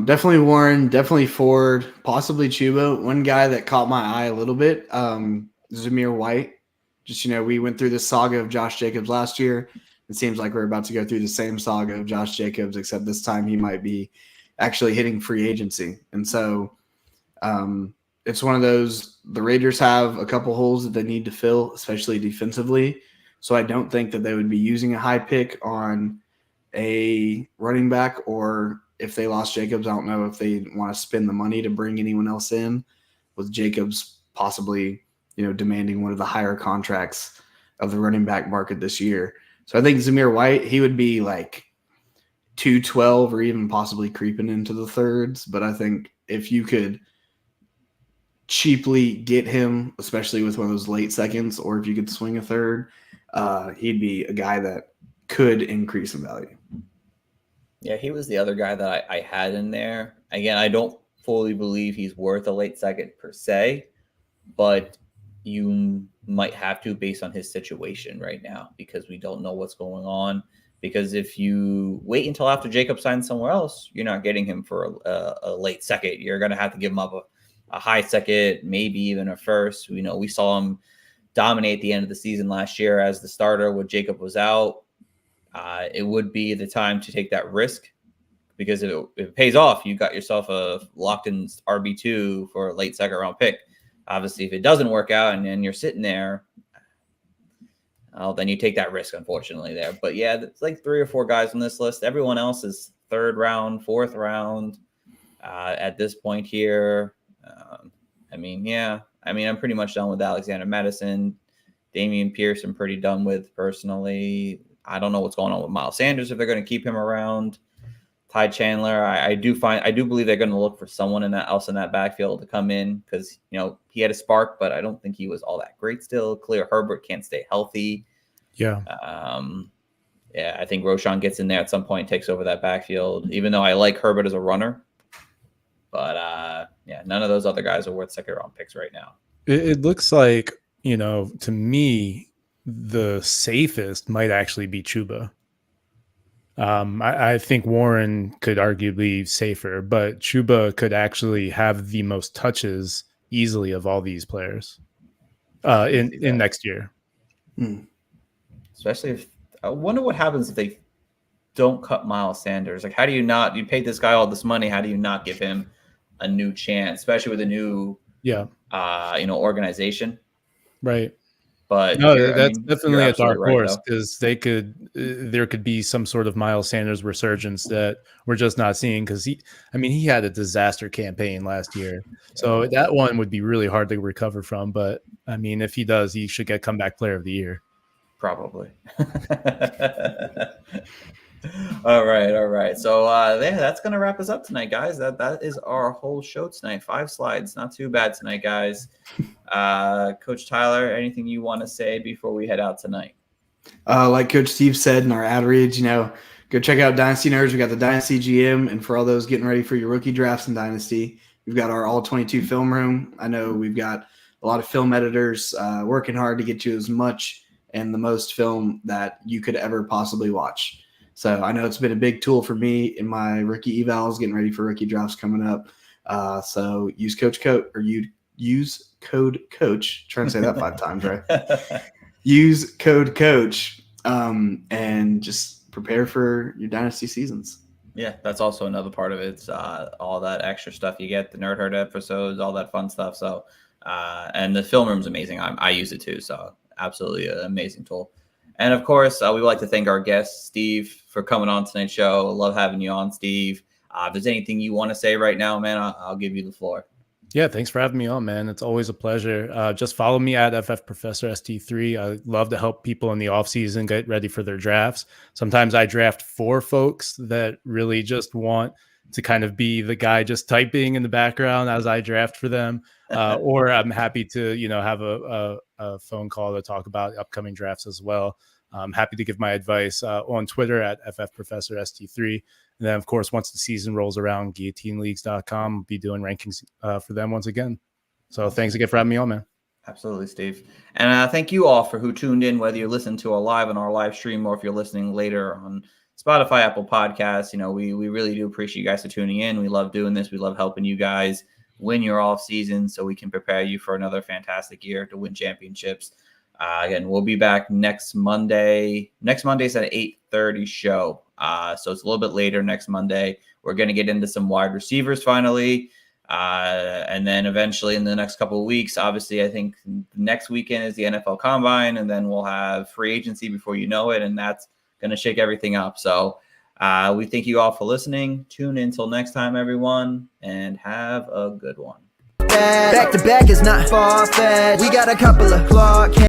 definitely Warren, definitely Ford, possibly Chuba. One guy that caught my eye a little bit, Zamir White. Just, we went through the saga of Josh Jacobs last year. It seems like we're about to go through the same saga of Josh Jacobs, except this time he might be actually hitting free agency. And so it's one of those, the Raiders have a couple holes that they need to fill, especially defensively. So I don't think that they would be using a high pick on a running back, or if they lost Jacobs, I don't know if they want to spend the money to bring anyone else in, with Jacobs possibly demanding one of the higher contracts of the running back market this year. So I think Zamir White, he would be like 212 or even possibly creeping into the thirds. But I think if you could cheaply get him, especially with one of those late seconds, or if you could swing a third, he'd be a guy that could increase in value. Yeah, he was the other guy that I had in there. Again, I don't fully believe he's worth a late second per se, but you might have to based on his situation right now, because we don't know what's going on. Because if you wait until after Jacob signs somewhere else, you're not getting him for a late second. You're going to have to give him up a high second, maybe even a first. We saw him dominate the end of the season last year as the starter when Jacob was out. It would be the time to take that risk, because if it pays off, you got yourself a locked-in RB2 for a late second round pick. Obviously, if it doesn't work out and you're sitting there, then you take that risk, unfortunately, there. But yeah, it's like 3 or 4 guys on this list. Everyone else is 3rd round, 4th round at this point here. I'm pretty much done with Alexander Madison. Damian Pierce, I'm pretty done with personally. I don't know what's going on with Miles Sanders, if they're going to keep him around. Ty Chandler, I do believe they're going to look for someone else in that backfield to come in, because he had a spark, but I don't think he was all that great still. Khalil Herbert can't stay healthy. Yeah. I think Roschon gets in there at some point, takes over that backfield, even though I like Herbert as a runner. But none of those other guys are worth second round picks right now. It looks like, to me, the safest might actually be Chuba. I think Warren could arguably be safer, but Chuba could actually have the most touches easily of all these players in next year. Especially if I wonder what happens if they don't cut Miles Sanders. Like, how do you not? You paid this guy all this money. How do you not give him a new chance, especially with a new organization? Right. But no, that's definitely a dark horse, because there could be some sort of Miles Sanders resurgence that we're just not seeing, because he had a disaster campaign last year. So that one would be really hard to recover from. But if he does, he should get comeback player of the year. Probably. All right. So that's going to wrap us up tonight, guys. That is our whole show tonight. 5 slides. Not too bad tonight, guys. Coach Tyler, anything you want to say before we head out tonight? Like Coach Steve said in our ad reads, go check out Dynasty Nerds. We got the Dynasty GM, and for all those getting ready for your rookie drafts in Dynasty, We've got our all 22 film room. I know we've got a lot of film editors working hard to get you as much and the most film that you could ever possibly watch. So I know it's been a big tool for me in my rookie evals, getting ready for rookie drafts coming up. So use code COACH. Trying to say that 5 times, right? Use code COACH and just prepare for your dynasty seasons. Yeah, that's also another part of it. It's all that extra stuff you get, the Nerd Herd episodes, all that fun stuff. So, and the film room's amazing. I use it too. So absolutely an amazing tool. And of course, we would like to thank our guest, Steve, for coming on tonight's show. Love having you on, Steve. If there's anything you want to say right now, man, I'll give you the floor. Yeah, thanks for having me on, man. It's always a pleasure. Just follow me at FFProfessorST3. I love to help people in the offseason get ready for their drafts. Sometimes I draft for folks that really just want to kind of be the guy just typing in the background as I draft for them. Or I'm happy to, have a phone call to talk about upcoming drafts as well. I'm happy to give my advice on Twitter at FFProfessorST3. And then, of course, once the season rolls around, guillotineleagues.com will be doing rankings for them once again. So thanks again for having me on, man. Absolutely, Steve. And thank you all for who tuned in, whether you're listening to us live on our live stream or if you're listening later on Spotify, Apple Podcasts. We really do appreciate you guys for tuning in. We love doing this. We love helping you guys win your off season so we can prepare you for another fantastic year to win championships. Again, we'll be back next Monday. Next Monday's at 8:30 show. So it's a little bit later next Monday. We're going to get into some wide receivers finally. And then eventually in the next couple of weeks, obviously, I think next weekend is the NFL Combine, and then we'll have free agency before you know it, and that's going to shake everything up. So we thank you all for listening. Tune in till next time, everyone, and have a good one. Back to back is not far-fetched. We got a couple of Clark